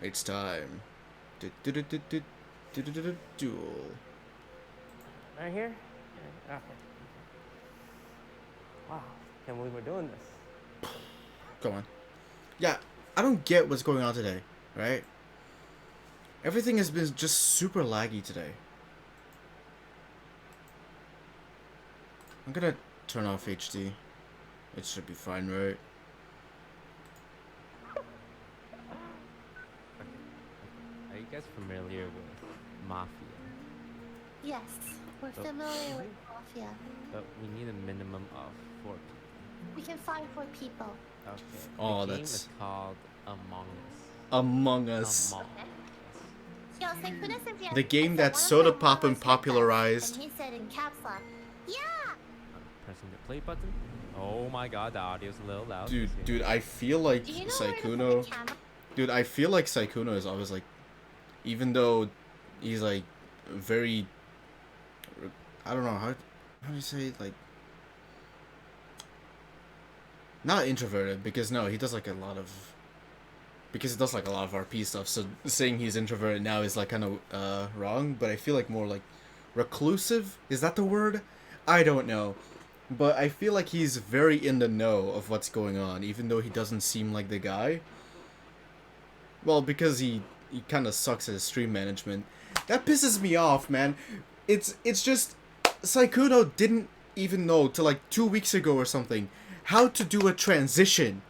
It's time. Duel. Right here? Okay. Wow, can't believe we're doing this. Go on. Yeah, I don't get what's going on today, right? Everything has been just super laggy today. I'm gonna turn off HD. It should be fine, right? Are you guys familiar with Mafia? Yes, we're familiar with Mafia. But we need a minimum of 4 people. We can find 4 people. Okay. Oh, the game that's- is called Among Us. Among Us. Among. Yo, synchronicity. The game that Soda Poppin popularized. And he said in caps lock, yeah! Pressing the play button. Oh my god, the audio's a little loud. Dude, I feel like Do you know where to put Sykkuno. the camera? Dude, I feel like Sykkuno is always like, even though he's like very, I don't know how do you say it? Like, not introverted, because no, he does like a lot of, because he does like a lot of RP stuff. So saying he's introverted now is like kind of wrong. But I feel like more like reclusive. Is that the word? I don't know. But I feel like he's very in the know of what's going on, even though he doesn't seem like the guy. Well, because he kind of sucks at his stream management. That pisses me off, man. It's just Sykkuno didn't even know till like 2 weeks ago or something how to do a transition.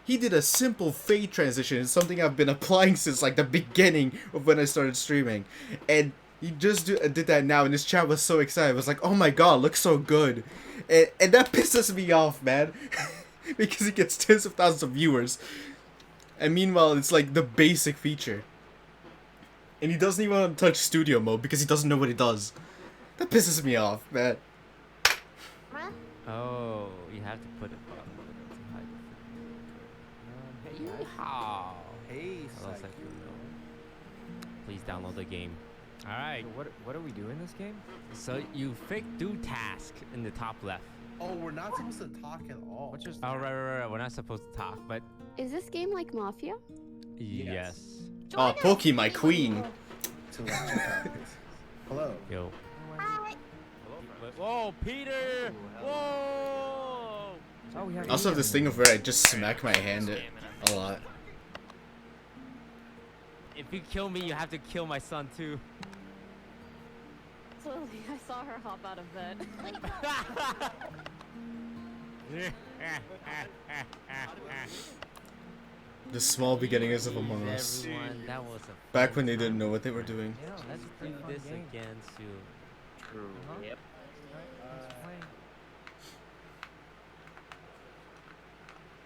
He did a simple fade transition. It's something I've been applying since like the beginning of when I started streaming, and he just did that now, and his chat was so excited. It was like, oh my god, looks so good. And that pisses me off, man. Because he gets tens of thousands of viewers. And meanwhile, it's like the basic feature. And he doesn't even want to touch studio mode because he doesn't know what he does. That pisses me off, man. Camera? Oh, you have to put it up. Hey, Hello, Psycho. Sykkuno. Please download the game. Alright, What do we do in this game? so you do task in the top left. Oh, we're not supposed to talk at all. What's your Oh, right. We're not supposed to talk, but Is this game like Mafia? yes. Oh, Pokey, my queen. To check out this. Hello. Yo. Hi. Whoa, Peter! Whoa! Oh, we have I also have this thing of where I just smack my hand a lot. If you kill me, you have to kill my son too. Slowly, I saw her hop out of bed. The small beginnings of Among Us. Everyone, that was a Back when they didn't know what they were doing. Let's do this again soon. True. Yep.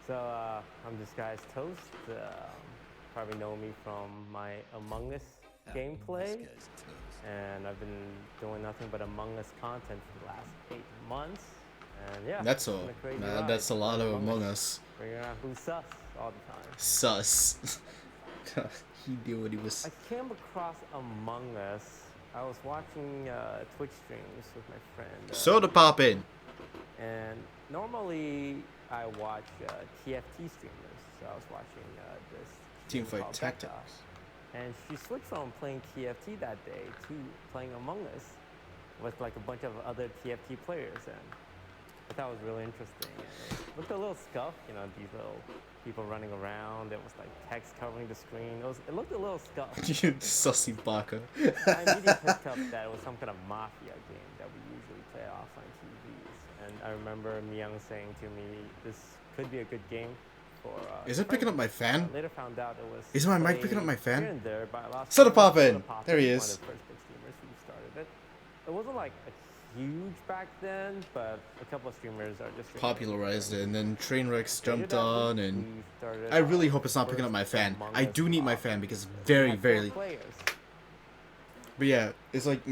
So, I'm DisguisedToast's. Probably know me from my Among Us gameplay. And I've been doing nothing but Among Us content for the last 8 months. And yeah, That's it's all. been a crazy Man, ride. that's a lot of Among Us. Figuring out who's sus all the time. Sus. He knew what he was. I came across Among Us. I was watching Twitch streams with my friend. Soda Poppin'. And normally I watch TFT streamers. So I was watching this Teamfight streamer called Tactics. Becca. And she switched from playing TFT that day to playing Among Us with like a bunch of other TFT players. And I thought it was really interesting. And it looked a little scuffed, you know, these little people running around. There was like text covering the screen. It looked a little scuffed. You sussy baka. I immediately picked up that it was some kind of Mafia game that we usually play offline TVs. And I remember Myung saying to me, this could be a good game for... Is it picking up my fan? Later found out it was... Is my mic played picking up my fan? Here and there by a lot of Soda streamers. Poppin'! Soda Poppin', There he one is. of the first big streamers who started it. It wasn't like a huge back then, but a couple of streamers are just... Popularized it, and then Trainwrecks jumped Started out, on, and we started I really our hope it's not picking up first my fan. Among I Us do need my off. fan because it's We very, had 4 very... players. But yeah, it's like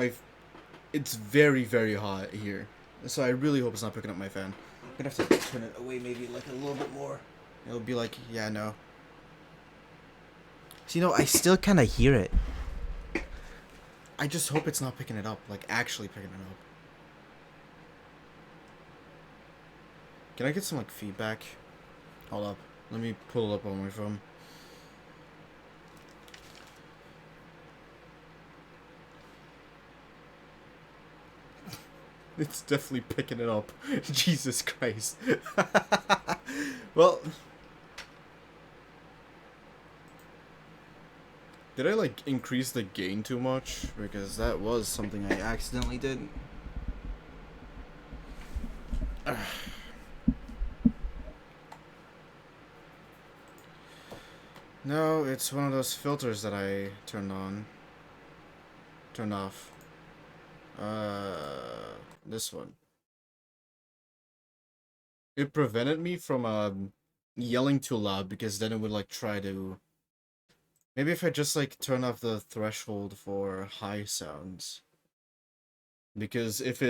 it's very, very hot here. So I really hope it's not picking up my fan. I'm gonna have to turn it away maybe like a little bit more. It'll be like, yeah, no. So, you know, I still kind of hear it. I just hope it's not picking it up, like actually picking it up. Can I get some like feedback? Hold up. Let me pull it up on my phone. It's definitely picking it up. Jesus Christ. Well, did I like increase the gain too much? Because that was something I accidentally did. No, it's one of those filters that I turned off. This one. It prevented me from yelling too loud because then it would like try to. Maybe if I just like turn off the threshold for high sounds. Because if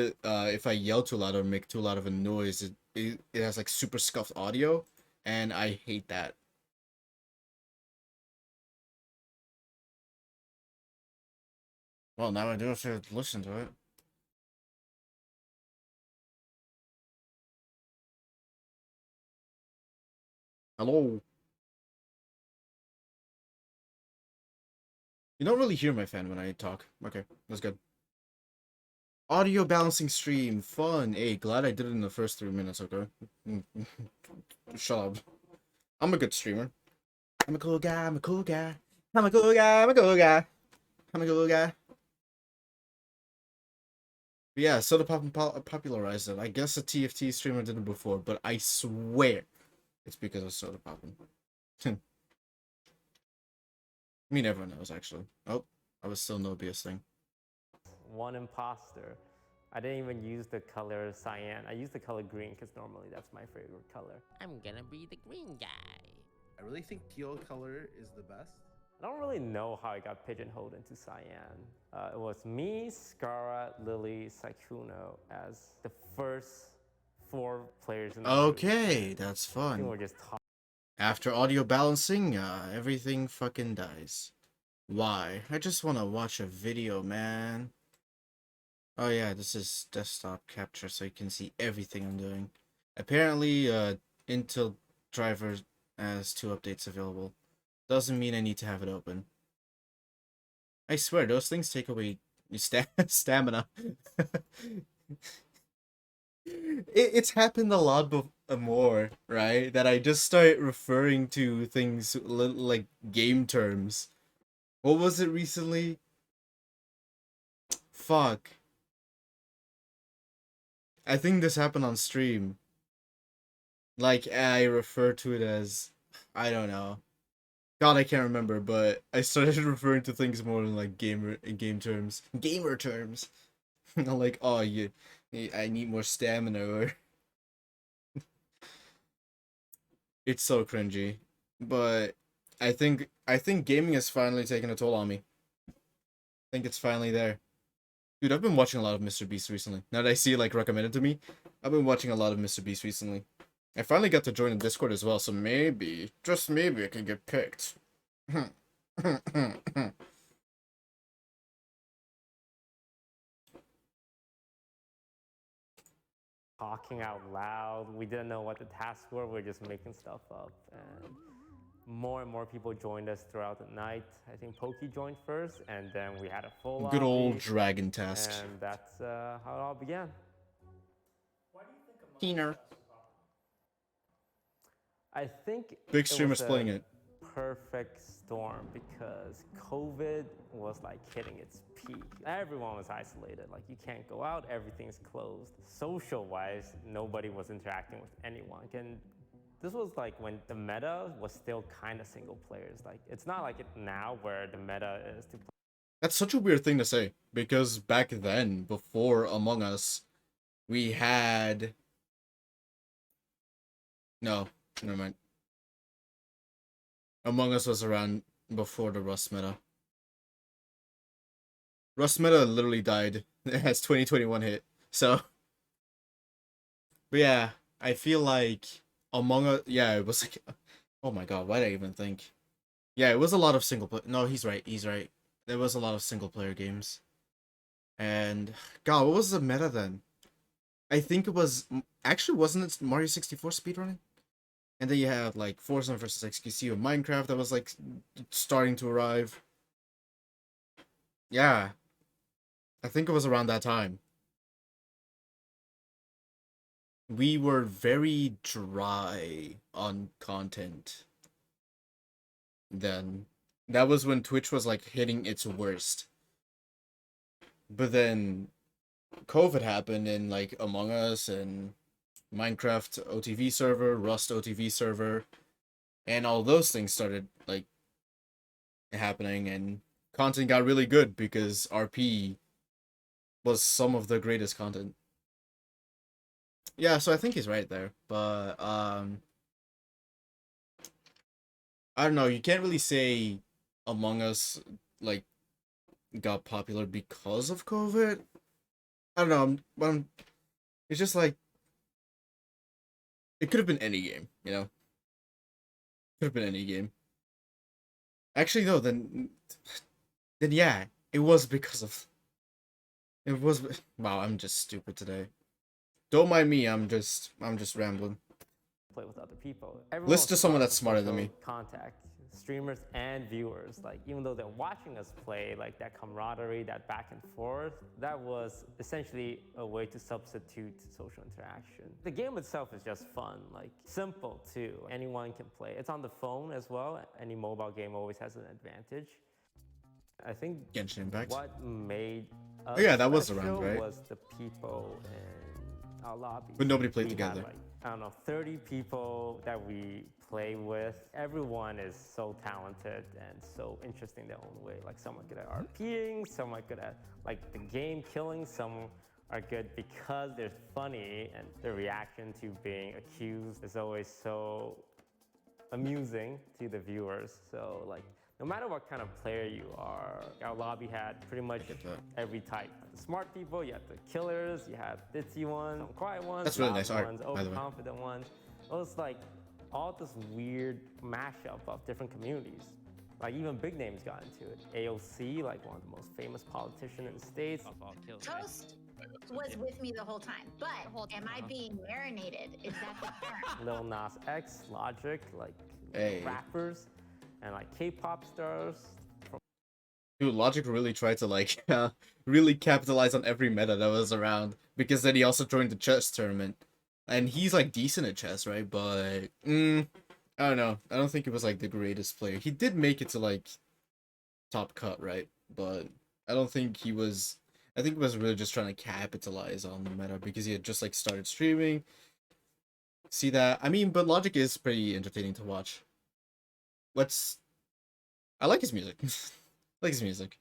I yell too loud or make too loud of a noise, it has like super scuffed audio, and I hate that. Well, now I do have to listen to it. Hello. You don't really hear my fan when I talk. Okay, that's good. Audio balancing stream, fun. Hey, glad I did it in the first 3 minutes, okay? Shut up. I'm a good streamer. I'm a cool guy, I'm a cool guy. I'm a cool guy, I'm a cool guy. I'm a cool guy. But yeah, Soda Pop popularized it. I guess a TFT streamer did it before, but I swear it's because of Soda Poppin'. I mean, everyone knows, actually. Oh, I was still no BS thing. One imposter. I didn't even use the color cyan. I used the color green because normally that's my favorite color. I'm gonna be the green guy. I really think teal color is the best. I don't really know how I got pigeonholed into cyan. It was me, Skara, Lily, Saikuno as the first 4 players in the group. Okay, that's I think fun. we're just talking. After audio balancing, everything fucking dies. Why? I just want to watch a video, man. Oh yeah, this is desktop capture, so you can see everything I'm doing. Apparently, Intel driver has 2 updates available. Doesn't mean I need to have it open. I swear, those things take away your stamina. It's happened a lot more, right? That I just start referring to things like game terms. What was it recently? Fuck. I think this happened on stream. Like, I refer to it as, I don't know. God, I can't remember, but I started referring to things more in like gamer terms. Gamer terms. Like, oh, I need more stamina, or it's so cringy. But I think gaming has finally taken a toll on me. I think it's finally there. Dude, I've been watching a lot of Mr. Beast recently. Now that I see it like recommended to me, I've been watching a lot of Mr. Beast recently. I finally got to join the Discord as well, so maybe, just maybe, I can get picked. Talking out loud. We didn't know what the tasks were. We were just making stuff up. And more people joined us throughout the night. I think Pokey joined first, and then we had a full Good old lobby, dragon task. and that's how it all began. Keener. I think Big it streamers was a playing it. perfect storm because COVID was like hitting its peak. Everyone was isolated. Like, you can't go out, everything's closed. Social-wise, nobody was interacting with anyone. And this was like when the meta was still kind of single players. Like, it's not like it now where the meta is to play. That's such a weird thing to say, because back then, before Among Us, we had... No, never mind. Among Us was around before the Rust meta. Rust meta literally died as 2021 hit, so... But yeah, I feel like Among Us... Yeah, it was like... Oh my god, why did I even think? Yeah, it was a lot of single player... No, he's right. There was a lot of single player games. And... God, what was the meta then? I think it was... Actually, wasn't it Mario 64 speedrunning? And then you had, like, Forza vs. XQC or Minecraft that was, like, starting to arrive. Yeah. I think it was around that time. we were very dry on content then. That was when Twitch was like hitting its worst. But then COVID happened and like Among Us and Minecraft OTV server, Rust OTV server, and all those things started like happening and content got really good because RP was some of the greatest content. Yeah, so I think he's right there. But I don't know, you can't really say Among Us like got popular because of COVID. I don't know, it's just like it could have been any game, you know? Could have been any game. Actually no, then yeah, it was because of it was wow, I'm just stupid today. Don't mind me, I'm just rambling. Play with other people. Everyone Listen to was someone part of that's the smarter than social me. Contact, streamers and viewers. Like even though they're watching us play, like that camaraderie, that back and forth, that was essentially a way to substitute social interaction. The game itself is just fun, like simple too. Anyone can play. It's on the phone as well. Any mobile game always has an advantage. I think Genshin Impact. what made us Oh yeah, that was around, special right? was the people in our lobby. But nobody played We together. had, like, I don't know, 30 people that we play with. Everyone is so talented and so interesting in their own way. Like some are good at RPing, some are good at like the game killing, some are good because they're funny and the reaction to being accused is always so amusing to the viewers. So like no matter what kind of player you are, our lobby had pretty much get that. every type. The smart people, you had the killers, you had ditzy ones, some quiet ones, That's really loud nice art, ones, by the way. overconfident ones. It was like all this weird mashup of different communities. Like even big names got into it. AOC, like one of the most famous politicians in the States. Toast was with me the whole time, but am I being marinated? Is that the term? Lil Nas X, Logic, like Hey. rappers, and like K-pop stars. Dude, Logic really tried to like really capitalize on every meta that was around because then he also joined the chess tournament. And he's like decent at chess, right? But I don't know. I don't think he was like the greatest player. He did make it to like top cut, right? But I don't think he was I think he was really just trying to capitalize on the meta because he had just like started streaming. See that? I mean, but Logic is pretty entertaining to watch. I like his music. I like his music.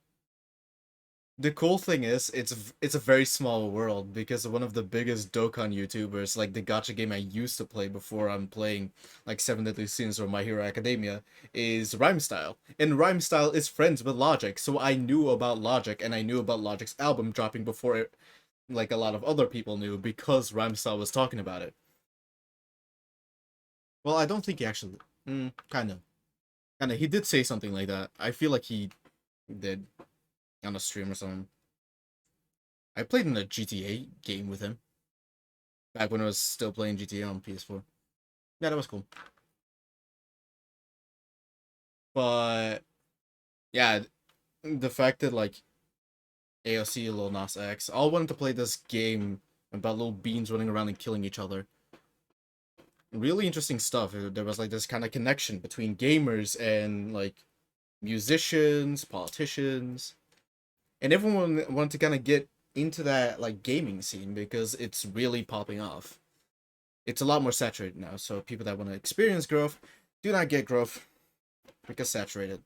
The cool thing is, it's a very small world because one of the biggest Dokkan YouTubers, like the gacha game I used to play before I'm playing like Seven Deadly Sins or My Hero Academia, is Rhymestyle. And Rhymestyle is friends with Logic, so I knew about Logic and I knew about Logic's album dropping before it, like a lot of other people knew because Rhymestyle was talking about it. Well, I don't think he actually, kind of. He did say something like that. I feel like he did on a stream or something. I played in a GTA game with him back when I was still playing GTA on PS4. Yeah, that was cool. But yeah, the fact that like AOC, Lil Nas X, all wanted to play this game about little beans running around and killing each other. Really interesting stuff. There was like this kind of connection between gamers and like musicians, politicians, and everyone wanted to kind of get into that like gaming scene because it's really popping off. It's a lot more saturated now, so people that want to experience growth do not get growth because saturated.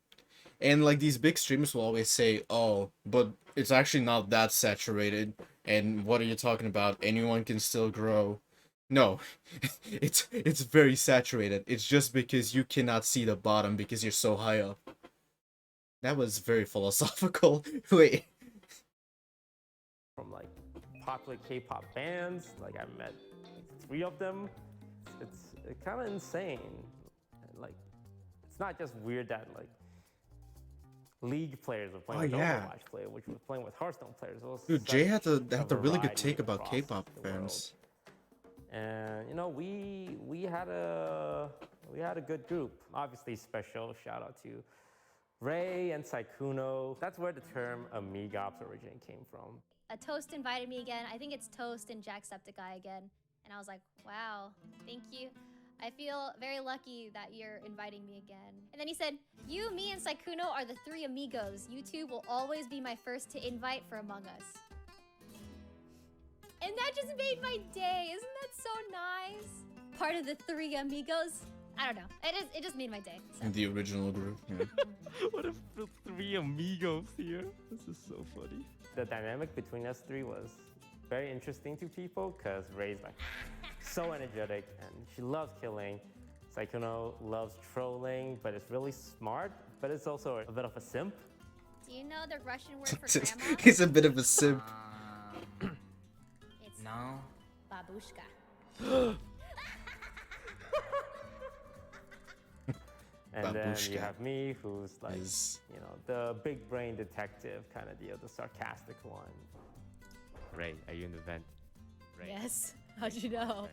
And like these big streamers will always say, "Oh, but it's actually not that saturated." And what are you talking about? Anyone can still grow. No, it's very saturated. It's just because you cannot see the bottom because you're so high up. That was very philosophical. Wait. From like popular K-pop bands, like I met like 3 of them. It's kind of insane. Like it's not just weird that like League players were playing Oh, with yeah. Overwatch players, which was playing with Hearthstone players. It was Dude, Jay had such a really good variety take about across K-pop the world. fans. And you know, we had a good group. Obviously, special shout out to Ray and Saikuno. That's where the term Amigops originally came from. Toast invited me again. I think it's Toast and Jacksepticeye again. And I was like, wow, thank you. I feel very lucky that you're inviting me again. And then he said, you, me, and Saikuno are the three amigos. You two will always be my first to invite for Among Us. And that just made my day. Isn't that so nice? Part of the three amigos. I don't know. It just made my day. So. In the original group. Yeah. What if the three amigos here? This is so funny. The dynamic between us three was very interesting to people because Ray's like so energetic and she loves killing. Saikuno loves trolling, but it's really smart, but it's also a bit of a simp. Do you know the Russian word for grandma? He's a bit of a simp. It's No. babushka. And then Babushka you have me, who's like, is- you know, the big brain detective kind of deal, the sarcastic one. Ray, are you in the vent? Ray. Yes. How'd you know?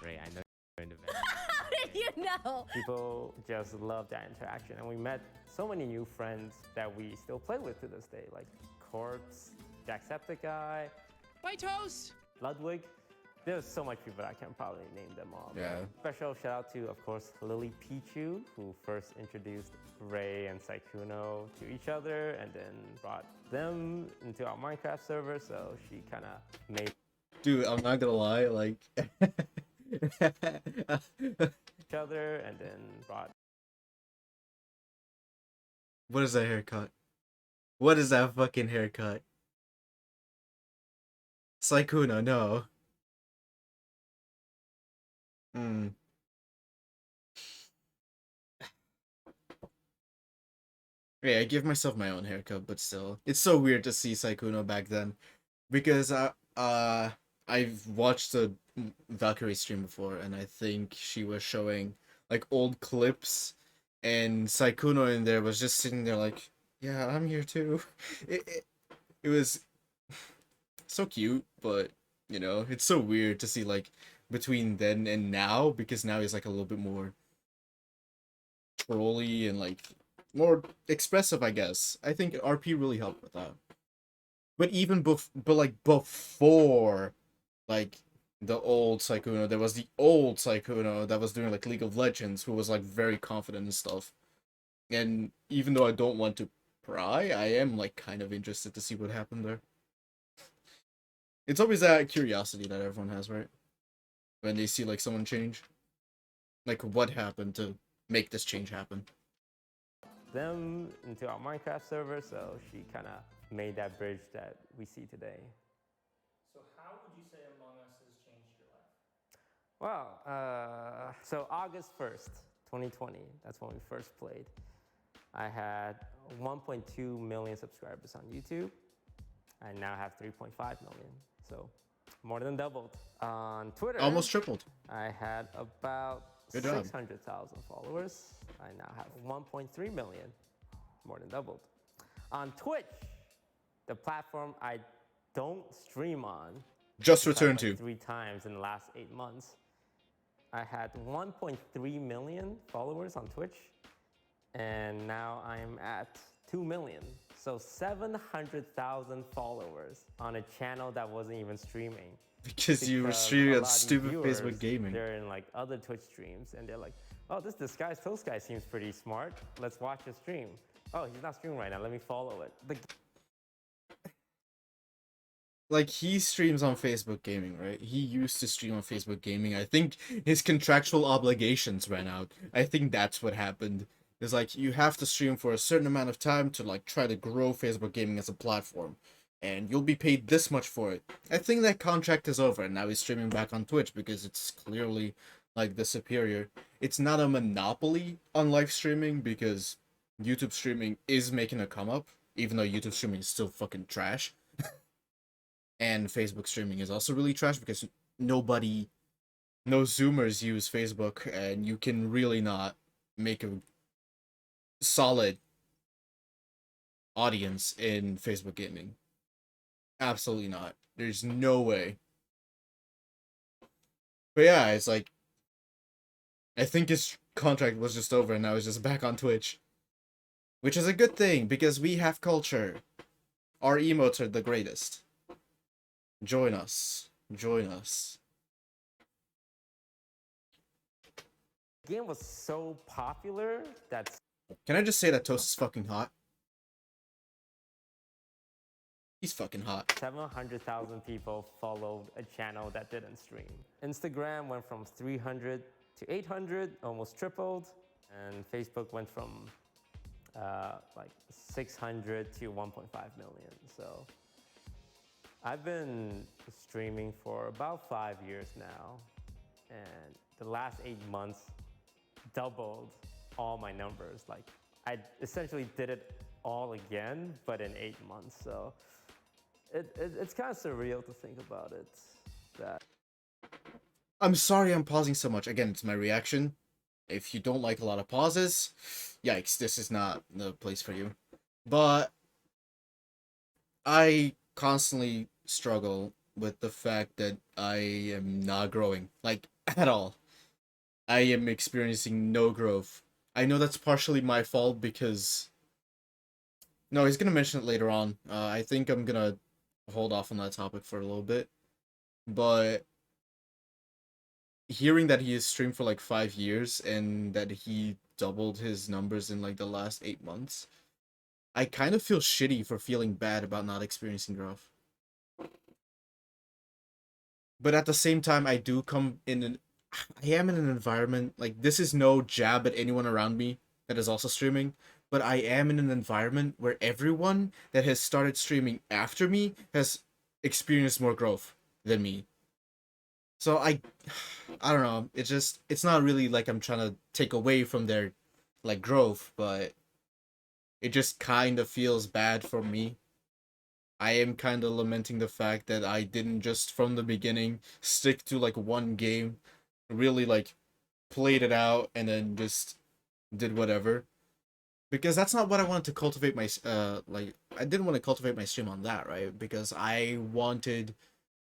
Ray, I know you're in the vent. How did you know? People just love that interaction. And we met so many new friends that we still play with to this day, like Corpse, Jacksepticeye, Bye, Toast! Ludwig. There's so much people I can probably name them all. Yeah. Special shout out to, of course, Lily Pichu, who first introduced Ray and Saikuno to each other and then brought them into our Minecraft server. So she kind of made Dude, I'm not gonna lie, like... each other and then brought. What is that haircut? What is that fucking haircut? Saikuno, no. Yeah, I give myself my own haircut, but still. It's so weird to see Saikuno back then. Because I've watched the Valkyrie stream before, and I think she was showing like old clips, and Saikuno in there was just sitting there like, yeah, I'm here too. It was so cute, but you know, it's so weird to see like between then and now, because now he's like a little bit more trolly and like more expressive, I guess. I think RP really helped with that. But even before like the old Saikuno, there was the old Saikuno that was doing like League of Legends, who was like very confident and stuff. And even though I don't want to pry, I am like kind of interested to see what happened there. It's always that curiosity that everyone has, right? When they see like someone change. Like what happened to make this change happen? them into our Minecraft server, so she kind of made that bridge that we see today. So how would you say Among Us has changed your life? Well, so August 1st, 2020, that's when we first played. I had 1.2 million subscribers on YouTube. I now have 3.5 million, so more than doubled. On Twitter, Almost tripled. I had about Good job. 600,000 followers. I now have 1.3 million, more than doubled. On Twitch, the platform I don't stream on, Just besides, returned like, to. 3 times in the last 8 months. I had 1.3 million followers on Twitch, and now I'm at 2 million. So 700,000 followers on a channel that wasn't even streaming. Because you were Because streaming a on lot of these stupid viewers, Facebook gaming. They're in like other Twitch streams, and they're like, "Oh, this DisguisedToast's guy seems pretty smart. Let's watch his stream. Oh, he's not streaming right now. Let me follow it." Like, he streams on Facebook Gaming, right? He used to stream on Facebook Gaming. I think his contractual obligations ran out. I think that's what happened. It's like, you have to stream for a certain amount of time to, like, try to grow Facebook Gaming as a platform. And you'll be paid this much for it. I think that contract is over, and now he's streaming back on Twitch because it's clearly, like, the superior. It's not a monopoly on live streaming because YouTube streaming is making a come up, even though YouTube streaming is still fucking trash. And Facebook streaming is also really trash because no Zoomers use Facebook, and you can really not make a solid audience in Facebook gaming. Absolutely not. There's no way. But yeah, it's like, I think his contract was just over and now he's just back on Twitch. Which is a good thing, because we have culture. Our emotes are the greatest. Join us. Join us. The game was so popular that Can I just say that Toast is fucking hot? He's fucking hot. 700,000 people followed a channel that didn't stream. Instagram went from 300 to 800, almost tripled. And Facebook went from like 600 to 1.5 million. So I've been streaming for about 5 years now. And the last 8 months doubled all my numbers. Like I essentially did it all again, but in 8 months. So it's kind of surreal to think about it. That I'm sorry I'm pausing so much. Again, it's my reaction. If you don't like a lot of pauses, yikes, this is not the place for you. But I constantly struggle with the fact that I am not growing, like, at all. I am experiencing no growth. I know that's partially my fault because... No, he's gonna mention it later on. I think I'm gonna hold off on that topic for a little bit. But hearing that he has streamed for like 5 years and that he doubled his numbers in like the last 8 months, I kind of feel shitty for feeling bad about not experiencing growth. But at the same time, I do come in an... I am in an environment, like, this is no jab at anyone around me that is also streaming, but I am in an environment where everyone that has started streaming after me has experienced more growth than me. So I don't know, it's not really like I'm trying to take away from their, like, growth, but it just kind of feels bad for me. I am kind of lamenting the fact that I didn't just from the beginning stick to like one game, really like played it out and then just did whatever. Because that's not what I wanted to cultivate my like I didn't want to cultivate my stream on that, right? Because I wanted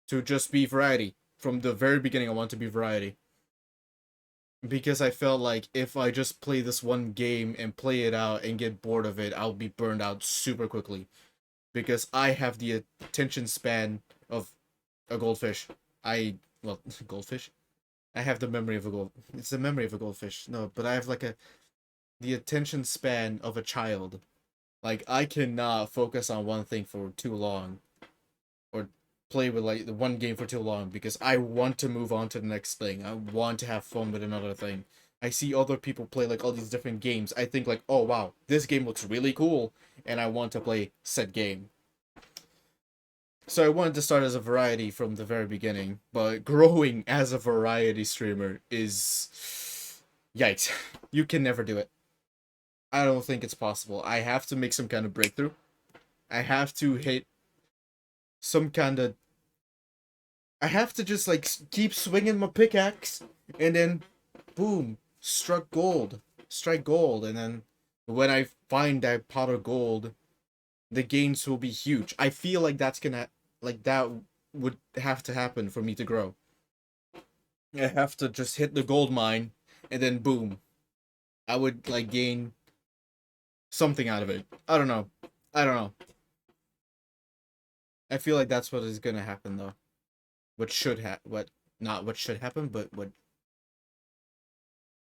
to just be variety. From the very beginning I wanted to be variety. Because I felt like if I just play this one game and play it out and get bored of it, I'll be burned out super quickly. Because I have the attention span of a goldfish. Well, goldfish? I have the memory of a gold... It's the memory of a goldfish. No, but I have like the attention span of a child. Like, I cannot focus on one thing for too long. Or play with like the one game for too long because I want to move on to the next thing. I want to have fun with another thing. I see other people play like all these different games. I think like, oh wow, this game looks really cool, and I want to play said game. So I wanted to start as a variety from the very beginning, but growing as a variety streamer is... Yikes. You can never do it. I don't think it's possible. I have to make some kind of breakthrough. I have to hit some kind of... I have to just like keep swinging my pickaxe, and then boom, strike gold, and then when I find that pot of gold, the gains will be huge. I feel like that's gonna, like, that would have to happen for me to grow. I have to just hit the gold mine, and then boom, I would like gain something out of it. I don't know. I feel like that's what is gonna happen though. What should not what should happen, but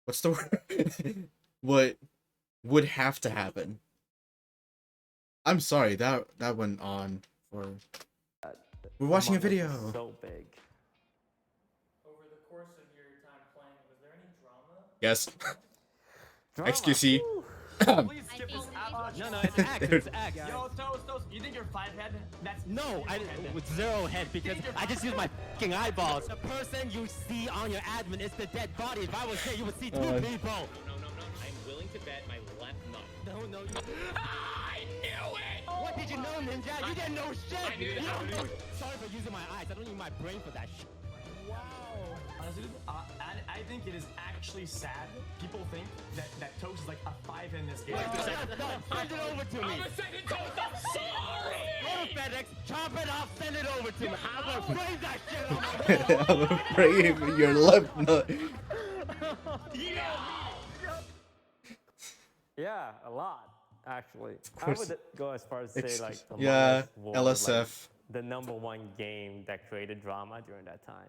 what's the word? What would have to happen. I'm sorry, that went on for... We're watching a video. So big. Over the course of your time playing, was there any drama? Yes. Drama. XQC. Please skip this app. No, it's act. It's act. Yo, Toast, you think you're 5 head? That's No, I with 0 head because I just use my fucking eyeballs. The person you see on your admin is the dead body. If I was there, you would see 2 people. No. I'm willing to bet my left nut. No. I knew it! What did you know, Ninja? You didn't know shit. I knew that. Sorry for using my eyes. I don't need my brain for that shit. Wow. Honestly, I think it is actually sad. People think that Toast is like a 5 in this game. Send it over to me. I'm a second Toast, I'm sorry! Go to FedEx, chop it off, send it over to me. I'm gonna frame that shit on my wall. I'm afraid of your left nut. Yeah, a lot actually. I course. would go as far as say like Among yeah, Us was, LSF. like, the #1 game that created drama during that time.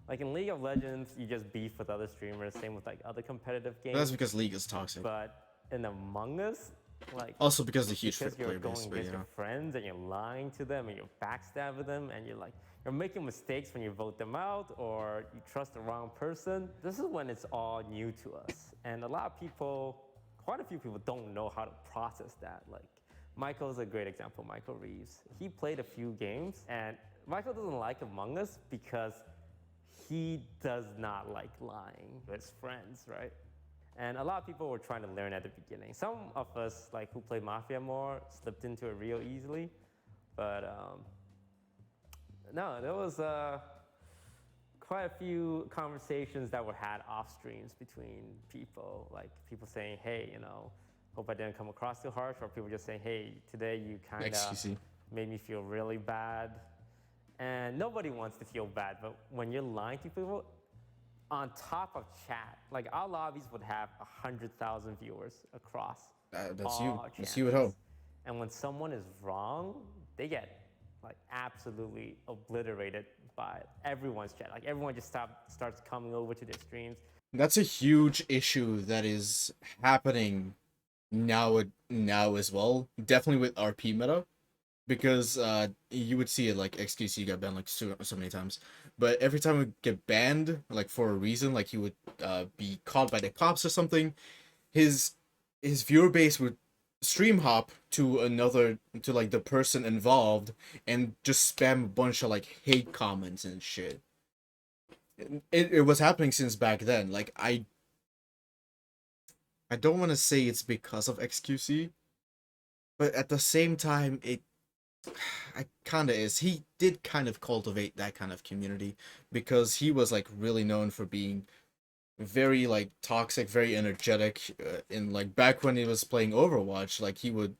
Like in League of Legends, you just beef with other streamers. Same with like other competitive games. That's because League is toxic. But in Among Us, like Also because the huge because you're player going base, against your friends and you're lying to them and you're backstabbing them and you're making mistakes when you vote them out or you trust the wrong person. This is when it's all new to us, and a lot of people, quite a few people, don't know how to process that. Like Michael is a great example. Michael Reeves. He played a few games, and Michael doesn't like Among Us because he does not like lying to his friends, right? And a lot of people were trying to learn at the beginning. Some of us, like who played Mafia more, slipped into it real easily. But no, there was quite a few conversations that were had off streams between people. Like people saying, "Hey, you know, hope I didn't come across too harsh," or people just saying, "Hey, today you kind of made me feel really bad." And nobody wants to feel bad, but when you're lying to people, on top of chat, like our lobbies would have 100,000 viewers across that's all you. our That's you at home. And when someone is wrong, they get like absolutely obliterated by everyone's chat. Like everyone just starts coming over to their streams. That's a huge issue that is happening now as well. Definitely with RP meta. Because you would see it like XQC got banned like so many times, but every time we get banned like for a reason, like he would be caught by the cops or something, his viewer base would stream hop to like the person involved and just spam a bunch of like hate comments and shit. It was happening since back then. Like I don't want to say it's because of XQC, but at the same time I kinda is. He did kind of cultivate that kind of community because he was like really known for being very like toxic, very energetic. In like back when he was playing Overwatch, like he would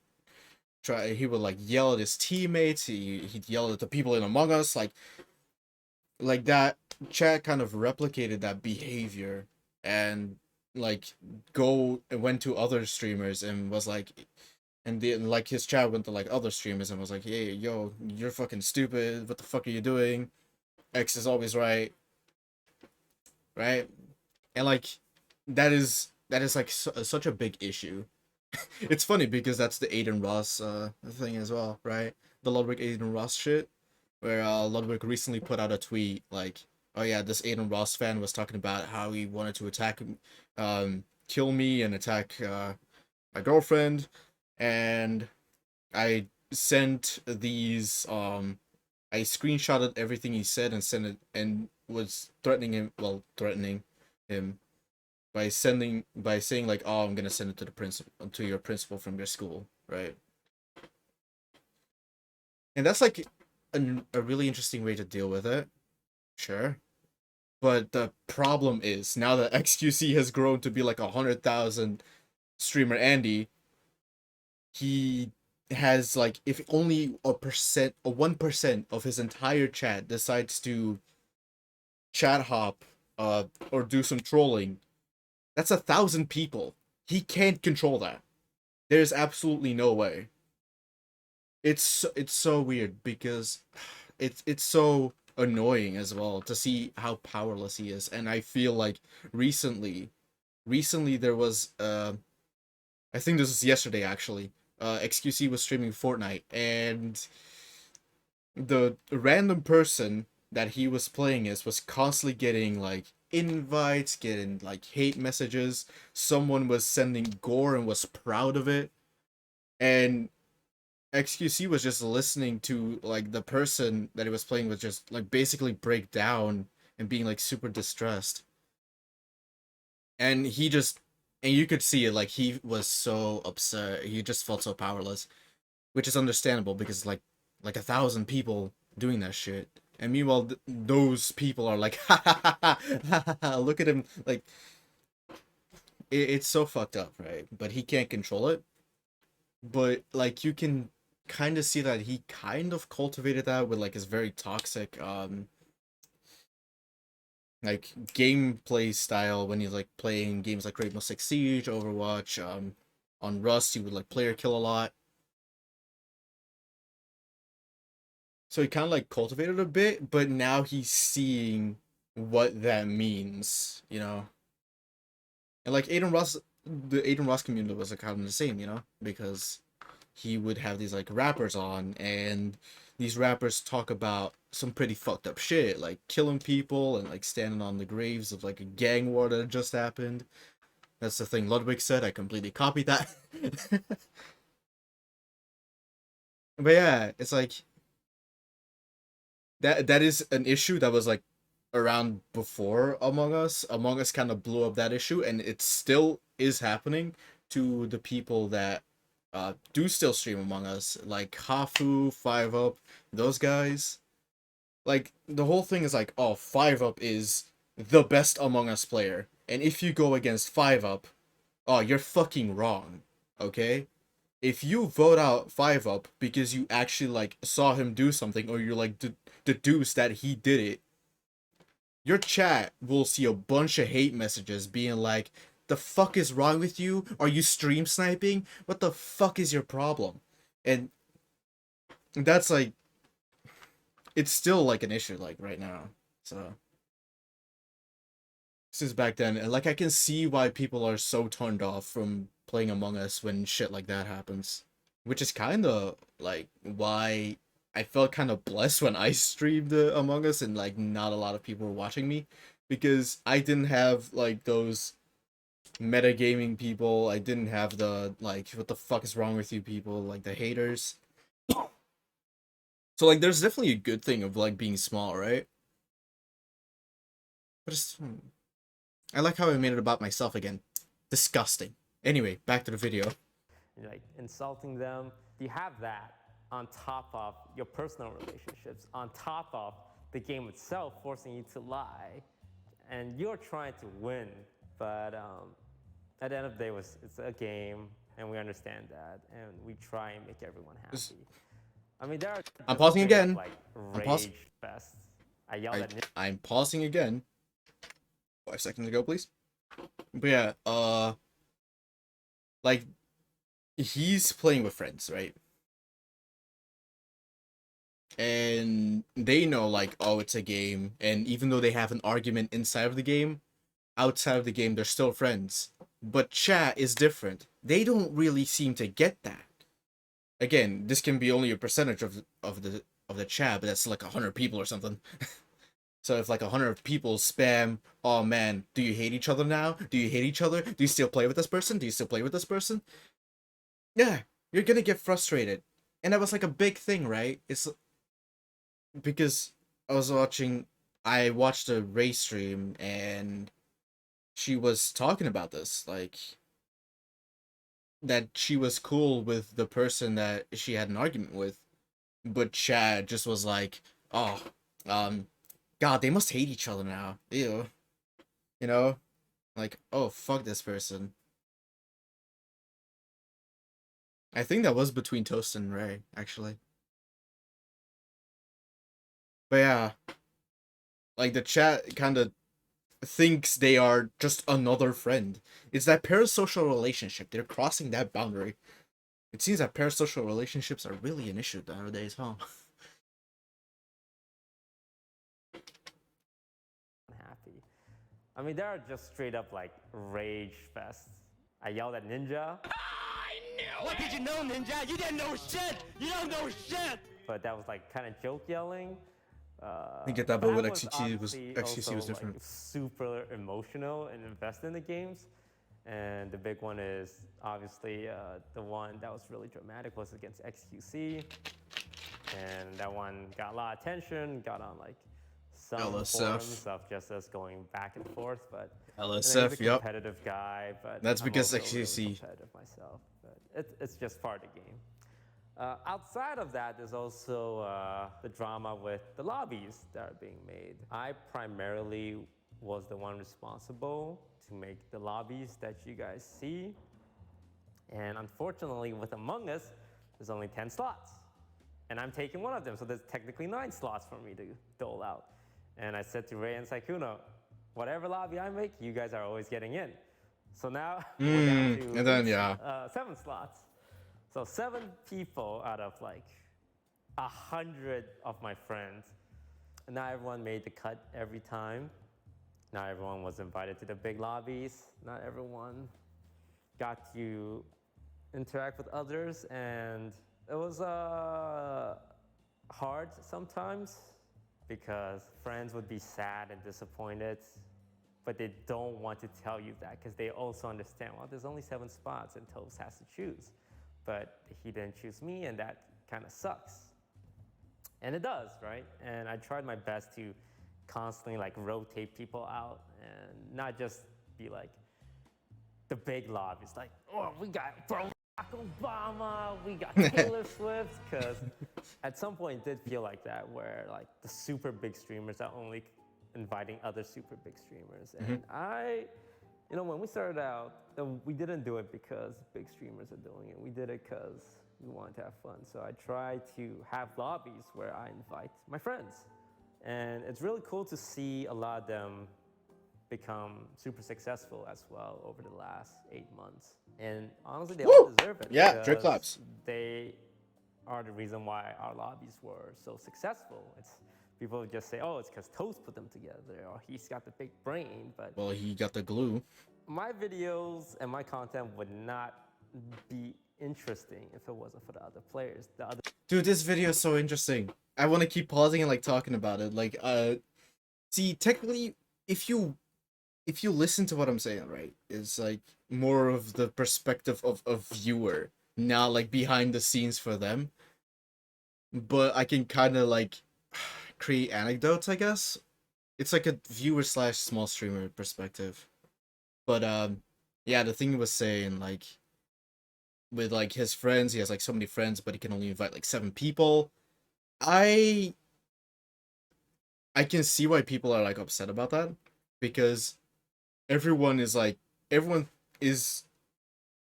like yell at his teammates. He'd yell at the people in Among Us, like that. Chat kind of replicated that behavior and like went to other streamers and was like. And then, like, his chat went to, like, other streamers and was like, hey, yo, you're fucking stupid. What the fuck are you doing? X is always right. Right? And, like, that is like, such a big issue. It's funny because that's the Aiden Ross thing as well, right? The Ludwig Aiden Ross shit. Where Ludwig recently put out a tweet, like, oh yeah, this Aiden Ross fan was talking about how he wanted to attack, kill me and attack my girlfriend. And I sent these I screenshotted everything he said and sent it and was threatening him by saying like, oh, I'm gonna send it to the principal, to your principal from your school, right? And that's like a really interesting way to deal with it, sure. But the problem is now that XQC has grown to be like 100,000 streamer Andy, he has like, if only 1% of his entire chat decides to chat hop or do some trolling, that's 1,000 people. He can't control that. There's absolutely no way. It's so weird because it's so annoying as well to see how powerless he is. And I feel like recently there was I think this was yesterday actually. XQC was streaming Fortnite, and the random person that he was playing as was constantly getting like invites, getting like hate messages. Someone was sending gore and was proud of it, and XQC was just listening to like the person that he was playing with just like basically break down and being like super distressed. And you could see it, like he was so upset. He just felt so powerless, which is understandable because like 1,000 people doing that shit. And meanwhile, those people are like, ha ha ha ha ha ha, look at him, like it's so fucked up, right? But he can't control it. But like you can kind of see that he kind of cultivated that with like his very toxic like gameplay style when he's like playing games like Rainbow Six Siege, Overwatch, on Rust he would like player kill a lot. So he kind of like cultivated a bit, but now he's seeing what that means, you know. And like the Aiden Ross community was like kind of the same, you know, because he would have these like rappers on, and these rappers talk about some pretty fucked up shit, like killing people and like standing on the graves of like a gang war that just happened. That's the thing Ludwig said. I completely copied that. But yeah, it's like that is an issue that was like around before Among Us. Among Us kind of blew up that issue, and it still is happening to the people that do still stream Among Us, like Hafu, 5up, those guys. Like the whole thing is like, oh, 5up is the best Among Us player, and if you go against 5up, oh, you're fucking wrong. Okay? If you vote out 5up because you actually like saw him do something, or you're like deduce that he did it, your chat will see a bunch of hate messages being like, the fuck is wrong with you? Are you stream sniping? What the fuck is your problem? And that's like, it's still like an issue like right now. So since back then, and like I can see why people are so turned off from playing Among Us when shit like that happens. Which is kind of like why I felt kind of blessed when I streamed Among Us and like not a lot of people were watching me, because I didn't have like those metagaming people. I didn't have the like what the fuck is wrong with you people, like the haters. So like there's definitely a good thing of like being small, right? But just I like how I made it about myself again. Disgusting. Anyway, back to the video. You're like insulting them. You have that on top of your personal relationships, on top of the game itself forcing you to lie, and you're trying to win. But at the end of the day, it's a game, and we understand that, and we try and make everyone happy. I mean, there are. I'm pausing again. Like rage fest. I yelled at. I'm pausing again. 5 seconds ago, please. But yeah, like he's playing with friends, right? And they know like, oh, it's a game, and even though they have an argument inside of the game, outside of the game they're still friends. But chat is different. They don't really seem to get that. Again, this can be only a percentage of the chat, but that's like 100 people or something. So if like 100 people spam, oh man, do you hate each other now? Do you hate each other? Do you still play with this person? Do you still play with this person? Yeah, you're gonna get frustrated. And that was like a big thing, right? It's because I watched a Ray stream, and she was talking about this, like that she was cool with the person that she had an argument with, but Chad just was like, oh, God, they must hate each other now. Ew. You know? Like, oh, fuck this person. I think that was between Toast and Ray, actually. But yeah. Like, the chat kind of thinks they are just another friend. It's that parasocial relationship. They're crossing that boundary. It seems that parasocial relationships are really an issue nowadays, huh? Happy. I mean, there are just straight up like rage fests. I yelled at Ninja. What did you know, Ninja? You didn't know shit! You don't know shit! But that was like kind of joke yelling. I get that, but with XQC was different. Like, super emotional and invested in the games. And the big one is obviously the one that was really dramatic was against XQC. And that one got a lot of attention, got on like some forums of just us going back and forth. But LSF, he's a competitive guy, but that's because I'm also XQC. really competitive myself. But it's just part of the game. Outside of that, there's also the drama with the lobbies that are being made. I primarily was the one responsible to make the lobbies that you guys see. And unfortunately, with Among Us, there's only 10 slots. And I'm taking one of them, so there's technically 9 slots for me to dole out. And I said to Ray and Saikuno, whatever lobby I make, you guys are always getting in. So now we're down to and then, 7 slots. So 7 people out of like 100 of my friends. And now everyone made the cut every time. Not everyone was invited to the big lobbies. Not everyone got to interact with others, and it was hard sometimes because friends would be sad and disappointed, but they don't want to tell you that because they also understand, well, there's only 7 spots and Toast has to choose. But he didn't choose me, and that kind of sucks. And it does, right? And I tried my best to constantly like rotate people out and not just be like the big lobbies, like, oh, we got Barack Obama, we got Taylor Swift, because at some point it did feel like that, where like the super big streamers are only inviting other super big streamers. And you know, when we started out, we didn't do it because big streamers are doing it. We did it because we wanted to have fun. So I try to have lobbies where I invite my friends. And it's really cool to see a lot of them become super successful as well over the last 8 months. And honestly, they all deserve it. Yeah, Drake because claps. They are the reason why our lobbies were so successful. It's people just say, oh, it's because Toast put them together, or he's got the big brain. But Well, he got the glue. my videos and my content would not be interesting if it wasn't for the other players. Dude, this video is so interesting. I want to keep pausing and like talking about it. Like, see, technically, if you listen to what I'm saying, right, it's like more of the perspective of a viewer, not like behind the scenes for them. But I can kind of like create anecdotes, I guess. It's like a viewer slash small streamer perspective. But yeah, the thing he was saying, like, with like his friends, he has like so many friends, but he can only invite like 7 people. I can see why people are like upset about that, because everyone is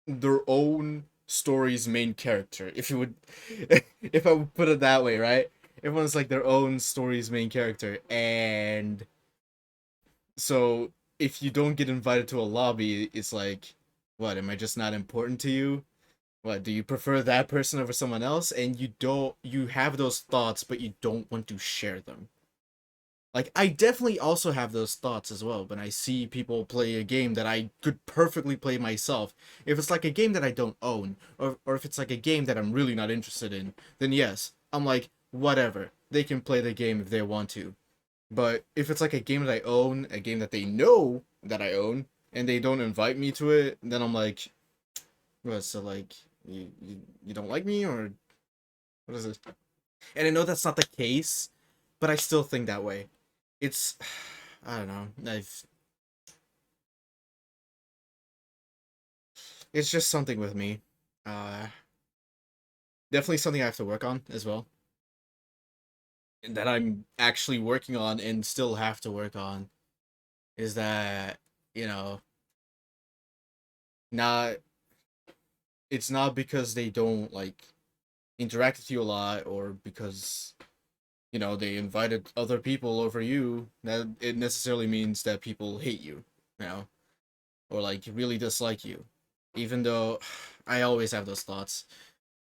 their own story's main character. If you would, if I would put it that way, right? Everyone's like their own story's main character, and so if you don't get invited to a lobby, it's like, what? Am I just not important to you? What, do you prefer that person over someone else? And you have those thoughts, but you don't want to share them. Like, I definitely also have those thoughts as well when I see people play a game that I could perfectly play myself. If it's like a game that I don't own, or if it's like a game that I'm really not interested in, then yes, I'm like, whatever. They can play the game if they want to. But if it's like a game that I own, a game that they know that I own, and they don't invite me to it, then I'm like, what, so like, you don't like me, or what is it? And I know that's not the case, but I still think that way. It's, I don't know, it's just something with me. Definitely something I have to work on as well. That I'm actually working on and still have to work on is that, you know, it's not because they don't like interact with you a lot, or because, you know, they invited other people over you, that it necessarily means that people hate you, you know, or like really dislike you. Even though I always have those thoughts.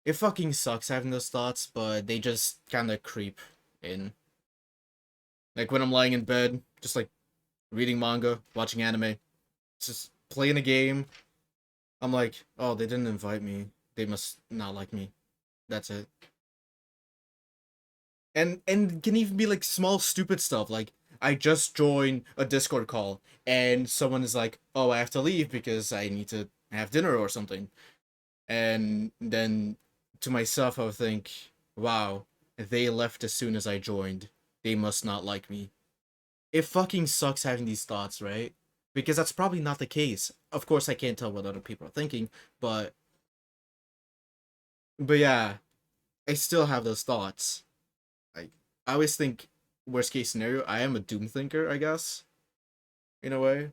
It fucking sucks having those thoughts, but they just kind of creep in. Like when I'm lying in bed, just like reading manga, watching anime, just playing a game, I'm like, oh, they didn't invite me. They must not like me. That's it. And it can even be like small stupid stuff, like I just joined a Discord call and someone is like, oh, I have to leave because I need to have dinner or something. And then to myself, I would think, wow, they left as soon as I joined. They must not like me. It fucking sucks having these thoughts, right? Because that's probably not the case. Of course, I can't tell what other people are thinking, but yeah, I still have those thoughts. I always think, worst case scenario, I am a doom thinker, I guess, in a way.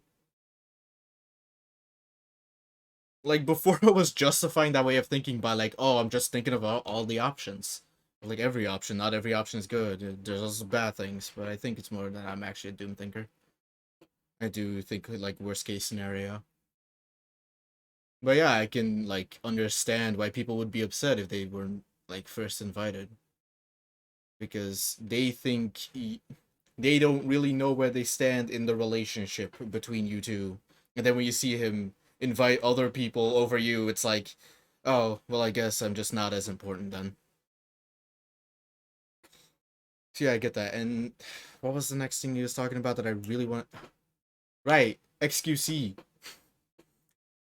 Like, before I was justifying that way of thinking by like, oh, I'm just thinking about all the options. Like, every option, not every option is good. There's also bad things, but I think it's more that I'm actually a doom thinker. I do think, like, worst case scenario. But yeah, I can, like, understand why people would be upset if they were, like, first invited. Because they think, they don't really know where they stand in the relationship between you two. And then when you see him invite other people over you, it's like, oh, well, I guess I'm just not as important then. So yeah, I get that. And what was the next thing he was talking about that I really want? Right, XQC.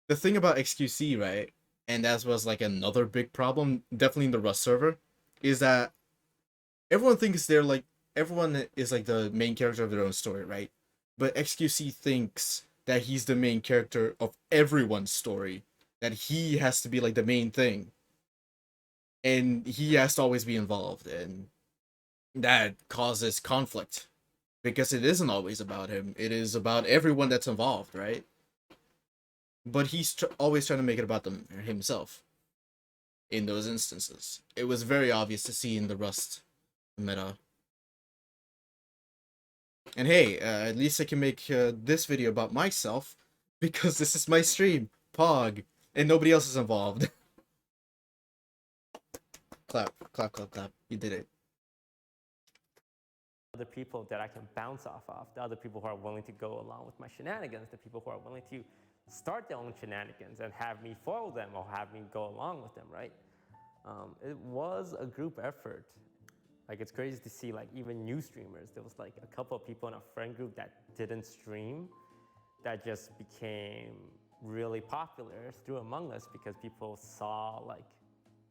The thing about XQC, right, and that was like another big problem, definitely in the Rust server, is that everyone thinks everyone is like the main character of their own story, right? But XQC thinks that he's the main character of everyone's story, that he has to be like the main thing, and he has to always be involved, and that causes conflict because it isn't always about him. It is about everyone that's involved, right? But he's always trying to make it about himself. In those instances, it was very obvious to see in the Rust meta. And hey, at least I can make this video about myself because this is my stream, Pog, and nobody else is involved. Clap, clap, clap, clap. You did it. Other people that I can bounce off of, the other people who are willing to go along with my shenanigans, the people who are willing to start their own shenanigans and have me foil them or have me go along with them, right? It was a group effort. Like, it's crazy to see, like, even new streamers. There was like a couple of people in a friend group that didn't stream that just became really popular through Among Us because people saw like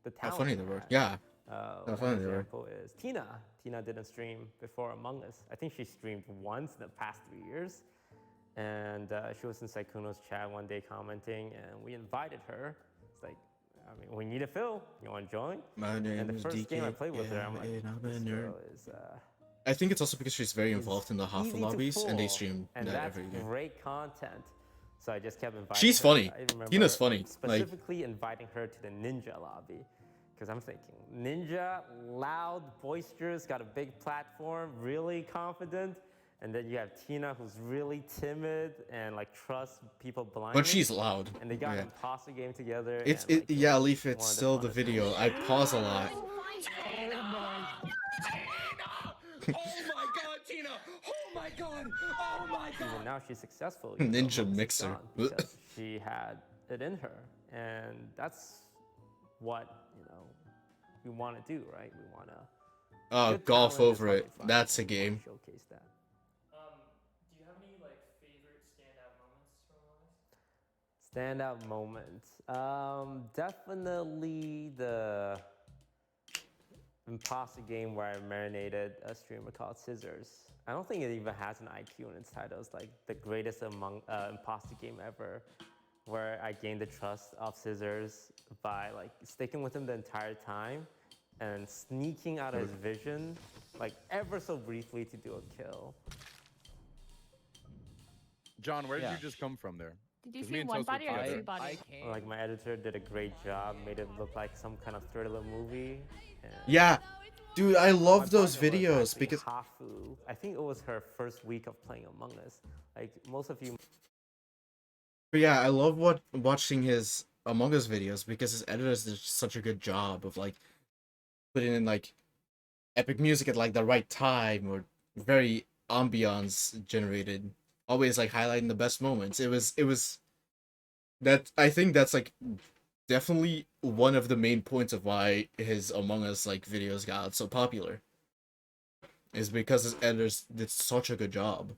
the talent. How funny they were. Yeah. How funny they were. Example is Tina. Tina didn't stream before Among Us. I think she streamed once in the past 3 years. And she was in Saikuno's chat one day commenting, and we invited her. It's like, I mean, we need a fill. You want to join? My name and the is first DK, game I played with her, I'm like, this girl is... I think it's also because she's very involved in the Hafu lobbies, and they stream and that that's every day. great content. So I just kept inviting She's her. funny. I remember Tina's funny. Specifically inviting her to the Ninja lobby. Because I'm thinking, Ninja, loud, boisterous, got a big platform, really confident. And then you have Tina, who's really timid and like trusts people blindly. But she's loud. And they got an imposter game together. It's and, like, yeah, Leaf. It's still the video. I pause a lot. Oh my god, Tina! Oh my god! Oh my god! Even now she's successful. Ninja mixer. Because she had it in her, and that's what we want to do, right? We want to. Oh, golf over it. That's a game. Showcase that. Do you have any like favorite standout moments from Among Us? Standout moments. Definitely the imposter game where I marinated a streamer called Scissors. I don't think it even has an IQ in its title. It's like the greatest imposter game ever, where I gained the trust of Scissors by like sticking with him the entire time and sneaking out of his vision, like ever so briefly to do a kill. John, where did you just come from there? Did you see one body or two bodies? Like my editor did a great job, made it look like some kind of thriller movie. Yeah, dude, I love those videos because Hafu, I think it was her first week of playing Among Us. Like most of you. But yeah, I love watching his Among Us videos because his editors did such a good job of like putting in like epic music at like the right time or very ambiance generated. Always like highlighting the best moments. It was that I think that's like definitely one of the main points of why his Among Us like videos got so popular. Is because his editors did such a good job.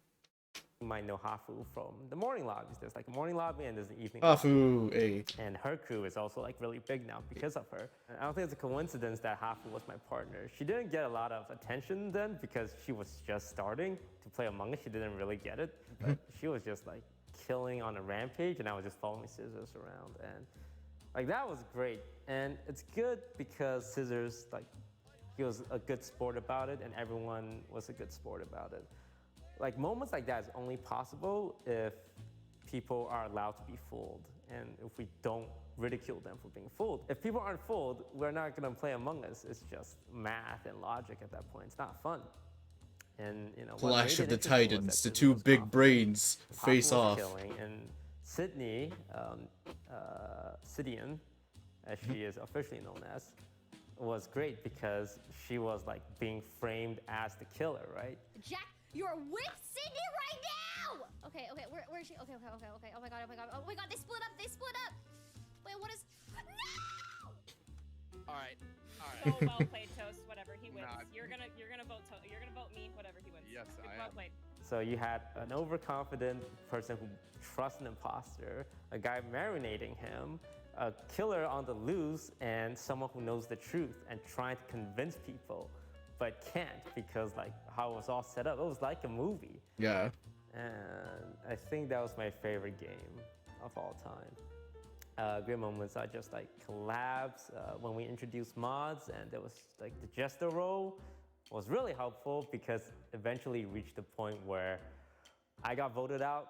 You might know Hafu from the morning lobbies. There's like a morning lobby and there's an evening Hafu, lobby. hey. And her crew is also like really big now because of her. And I don't think it's a coincidence that Hafu was my partner. She didn't get a lot of attention then because she was just starting to play Among Us. She didn't really get it. But she was just like killing on a rampage and I was just following Scissors around. And like that was great. And it's good because Scissors, like he was a good sport about it and everyone was a good sport about it. Like moments like that is only possible if people are allowed to be fooled and if we don't ridicule them for being fooled. If people aren't fooled, we're not gonna play Among Us. It's just math and logic at that point. It's not fun. And Clash of the Titans, the two big brains face off. And Sydney, Sidian, as she is officially known as, was great because she was like being framed as the killer, right? You're with Sydney right now! Okay, where is she? Okay. Oh my god, they split up! Wait, what is... No! Alright. So well played, Toast. Whatever, he wins. You're gonna vote me. Whatever, he wins. Yes, Good, I well am. played. So you had an overconfident person who trusts an imposter, a guy marinating him, a killer on the loose, and someone who knows the truth and trying to convince people, but can't because like how it was all set up. It was like a movie. Yeah. And I think that was my favorite game of all time. Great moments are just like collabs when we introduced mods, and there was like the jester role was really helpful because eventually reached the point where I got voted out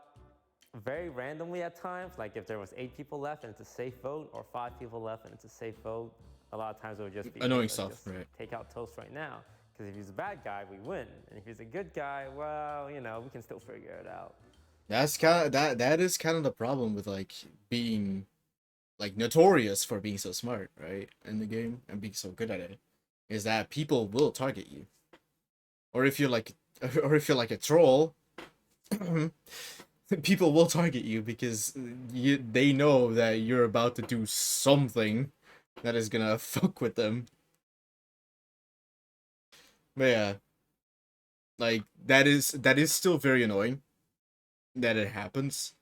very randomly at times. Like if there was 8 people left and it's a safe vote, or 5 people left and it's a safe vote, a lot of times it would just be annoying let's stuff, just right? take out Toast right now. Because if he's a bad guy, we win. And if he's a good guy, well, you know, we can still figure it out. That's kind of that is kind of the problem with like being like notorious for being so smart, right, in the game and being so good at it, is that people will target you. Or if you're like a troll, people will target you because they know that you're about to do something that is gonna fuck with them. But yeah, like that is still very annoying that it happens.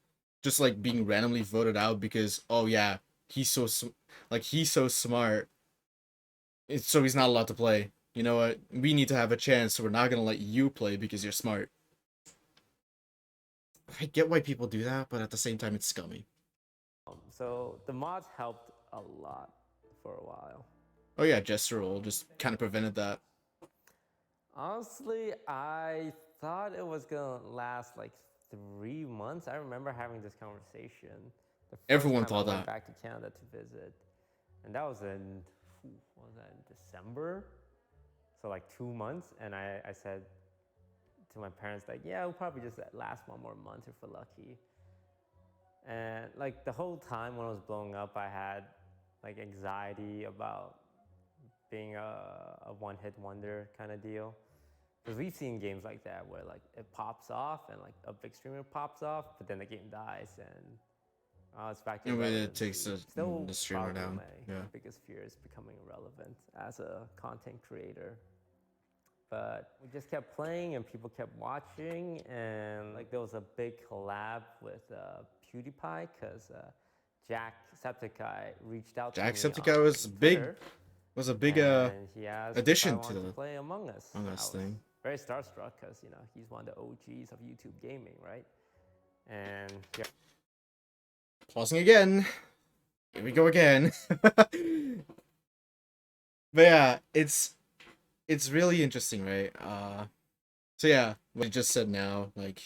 Just like being randomly voted out because, oh yeah, he's so smart, so he's not allowed to play. You know what? We need to have a chance, so we're not gonna let you play because you're smart. I get why people do that, but at the same time, it's scummy. So the mods helped a lot for a while. Oh yeah, Jester roll just kind of prevented that. Honestly, I thought it was gonna last like 3 months. I remember having this conversation. The first Everyone time thought I went that. back to Canada to visit, and that was in what was that, in December? So like 2 months, and I said to my parents like, yeah, we'll probably just last 1 more month if we're lucky. And like the whole time when I was blowing up, I had like anxiety about being a one-hit wonder kind of deal. Because we've seen games like that where like it pops off and like a big streamer pops off, but then the game dies and it's back to Anyway, it takes Still the streamer probably down. My Yeah. biggest fear is becoming irrelevant as a content creator. But we just kept playing and people kept watching, and like there was a big collab with PewDiePie because Jacksepticeye reached out to me. Jacksepticeye was Twitter, was a big and he asked if addition I to wanted the play Among Us. Among I Us was thing. very starstruck because you know he's one of the OGs of YouTube gaming, right? And yeah. Pausing again. Here we go again. But yeah, it's really interesting, right? So yeah, what you just said now, like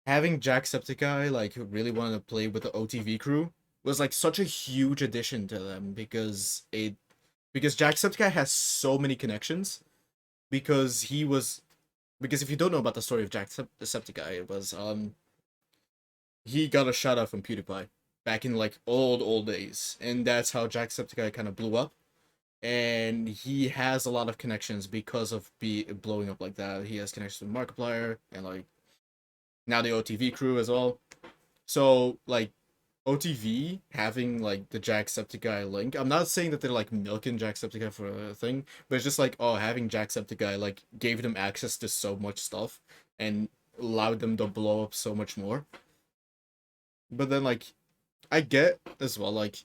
having Jacksepticeye, like who really wanted to play with the OTV crew, was like such a huge addition to them because Jacksepticeye has so many connections. Because if you don't know about the story of Jacksepticeye, it was he got a shout out from PewDiePie back in like old days, and that's how Jacksepticeye kind of blew up. And he has a lot of connections because of blowing up like that. He has connections with Markiplier and like now the OTV crew as well. So like OTV having like the Jacksepticeye link. I'm not saying that they're like milking Jacksepticeye for a thing, but it's just like, oh, having Jacksepticeye like gave them access to so much stuff and allowed them to blow up so much more. But then like I get as well like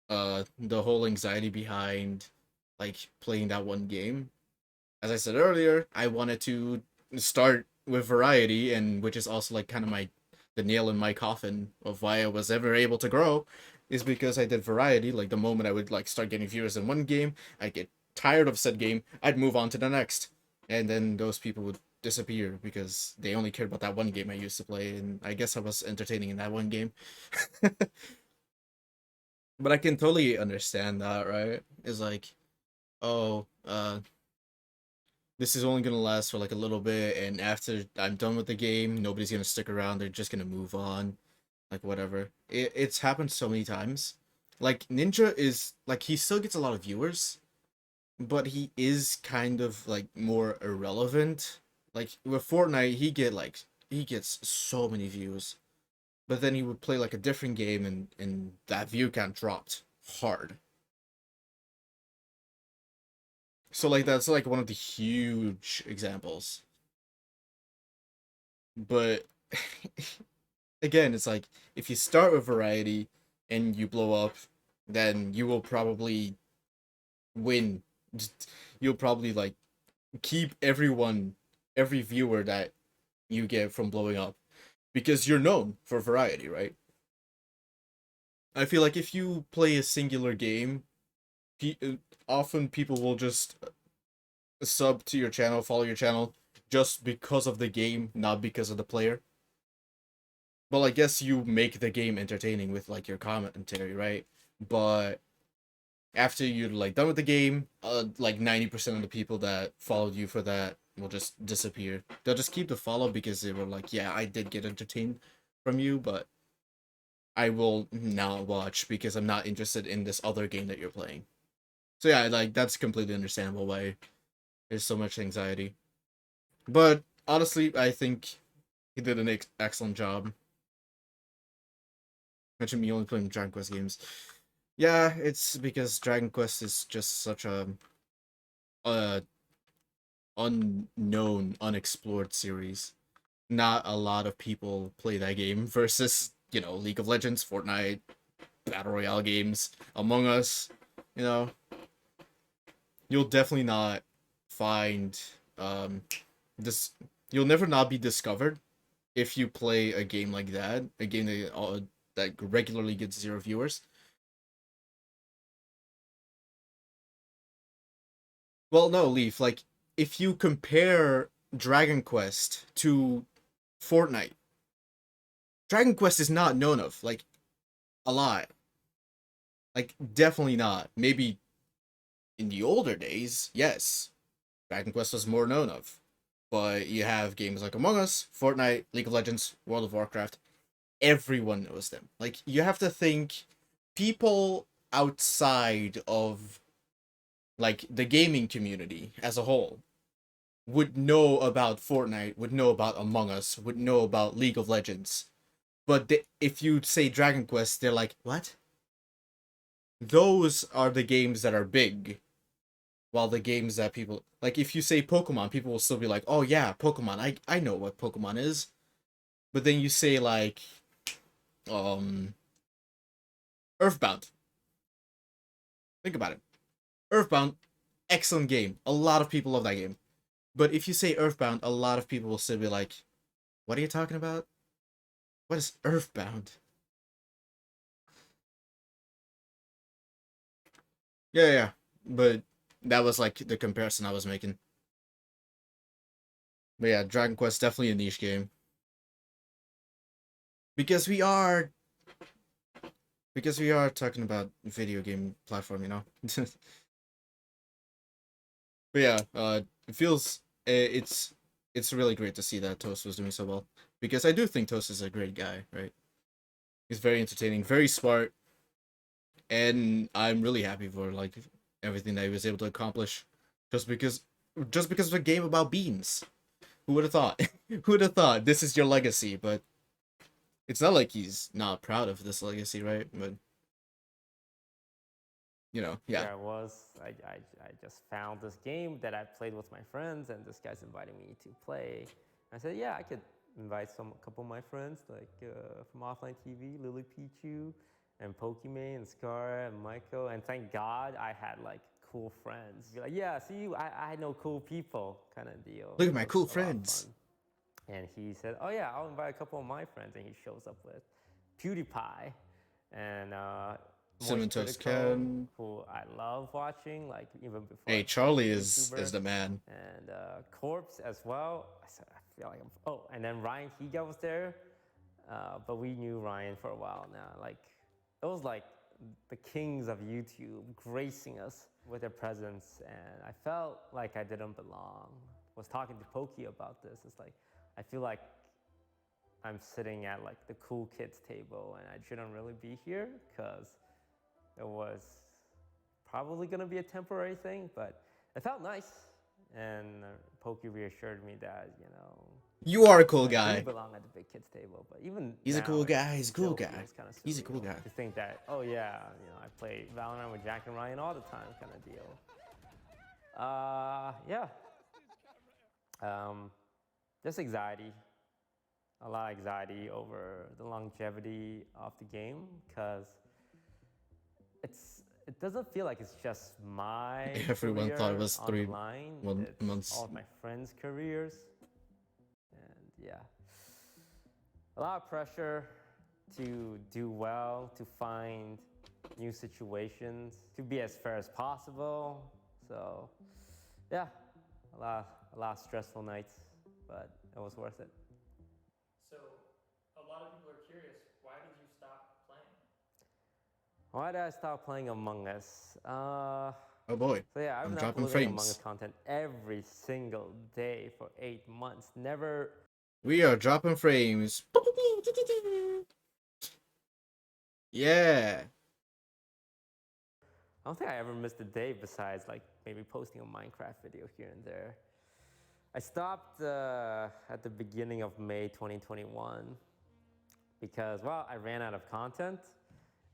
the whole anxiety behind like playing that one game. As I said earlier, I wanted to start with variety, and which is also like kind of the nail in my coffin of why I was ever able to grow, is because I did variety. Like the moment I would like start getting viewers in one game, I'd get tired of said game, I'd move on to the next, and then those people would disappear because they only cared about that one game I used to play, and I guess I was entertaining in that one game. But I can totally understand that, right? It's like, oh, this is only gonna last for like a little bit, and after I'm done with the game, nobody's gonna stick around. They're just gonna move on, like whatever. It's happened so many times. Like Ninja is like he still gets a lot of viewers, but he is kind of like more irrelevant Like with Fortnite, he gets so many views, but then he would play like a different game, and that view count dropped hard. So like that's like one of the huge examples. But again, it's like if you start with variety and you blow up, then you will probably win. You'll probably like keep every viewer that you get from blowing up because you're known for variety, right? I feel like if you play a singular game, often people will just sub to your channel, follow your channel just because of the game, not because of the player. Well, I guess you make the game entertaining with like your commentary, right? But after you're like done with the game, like 90% of the people that followed you for that will just disappear. They'll just keep the follow because they were like, yeah, I did get entertained from you, but I will not watch because I'm not interested in this other game that you're playing. So yeah, like that's completely understandable why there's so much anxiety. But honestly, I think he did an excellent job. Mentioned me only playing Dragon Quest games. Yeah, it's because Dragon Quest is just such a unknown, unexplored series. Not a lot of people play that game versus, you know, League of Legends, Fortnite, Battle Royale games, Among Us, you know. You'll definitely not find this you'll never not be discovered if you play a game like that, a game that regularly gets 0 viewers. Well, no, Leaf, like if you compare Dragon Quest to Fortnite, Dragon Quest is not known of, like, a lot. Like, definitely not. Maybe in the older days, yes, Dragon Quest was more known of. But you have games like Among Us, Fortnite, League of Legends, World of Warcraft. Everyone knows them. Like, you have to think people outside of, like, the gaming community as a whole would know about Fortnite, would know about Among Us, would know about League of Legends. But if you say Dragon Quest, they're like, what? Those are the games that are big. While the games that people... Like, if you say Pokemon, people will still be like, oh yeah, Pokemon, I know what Pokemon is. But then you say, like, Earthbound. Think about it. Earthbound, excellent game. A lot of people love that game. But if you say Earthbound, a lot of people will still be like, what are you talking about? What is Earthbound? Yeah. But that was like the comparison I was making. But yeah, Dragon Quest definitely a niche game. Because we are talking about video game platform, you know? But yeah, it feels it's really great to see that Toast was doing so well. Because I do think Toast is a great guy, right? He's very entertaining, very smart, and I'm really happy for like everything that he was able to accomplish just because of a game about beans. Who would have thought? Who would have thought this is your legacy? But it's not like he's not proud of this legacy, right? But you know, yeah. There I was. I just found this game that I played with my friends, and this guy's inviting me to play. I said, yeah, I could invite a couple of my friends, like from Offline TV, Lily Pichu, and Pokimane, and Scar, and Michael. And thank God I had like cool friends. Be like, yeah, see, I know cool people, kind of deal. Look at my cool friends. And he said, oh yeah, I'll invite a couple of my friends, and he shows up with PewDiePie and Cinnamon Toast Ken, who I love watching, like even before. Hey, Charlie is the man. And Corpse as well. I feel like and then Ryan Higa was there, but we knew Ryan for a while now. Like it was like the kings of YouTube gracing us with their presence, and I felt like I didn't belong. I was talking to Pokey about this. It's like I feel like I'm sitting at like the cool kids table, and I shouldn't really be here because it was probably gonna be a temporary thing, but it felt nice. and Pokey reassured me that You are a cool I do guy. belong at the big kids table. But even He's a now, cool it guy. He's a cool still guy. feels kinda He's a cool surreal guy. to think that, oh yeah, I play Valorant with Jack and Ryan all the time, kind of deal. Yeah. Just anxiety. A lot of anxiety over the longevity of the game, because it doesn't feel like it's just my Everyone career thought it was on 3 the line. It's months. all of my friends' careers, and yeah, a lot of pressure to do well, to find new situations, to be as fair as possible. So yeah, a lot of stressful nights, but it was worth it. So, a lot of people are curious, why did you stop playing? Why did I stop playing Among Us? Oh boy. So yeah, I've I'm been dropping uploading Among Us frames. content every single day for 8 months. Never. We are dropping frames. Yeah. I don't think I ever missed a day besides like maybe posting a Minecraft video here and there. I stopped at the beginning of May 2021 because, well, I ran out of content.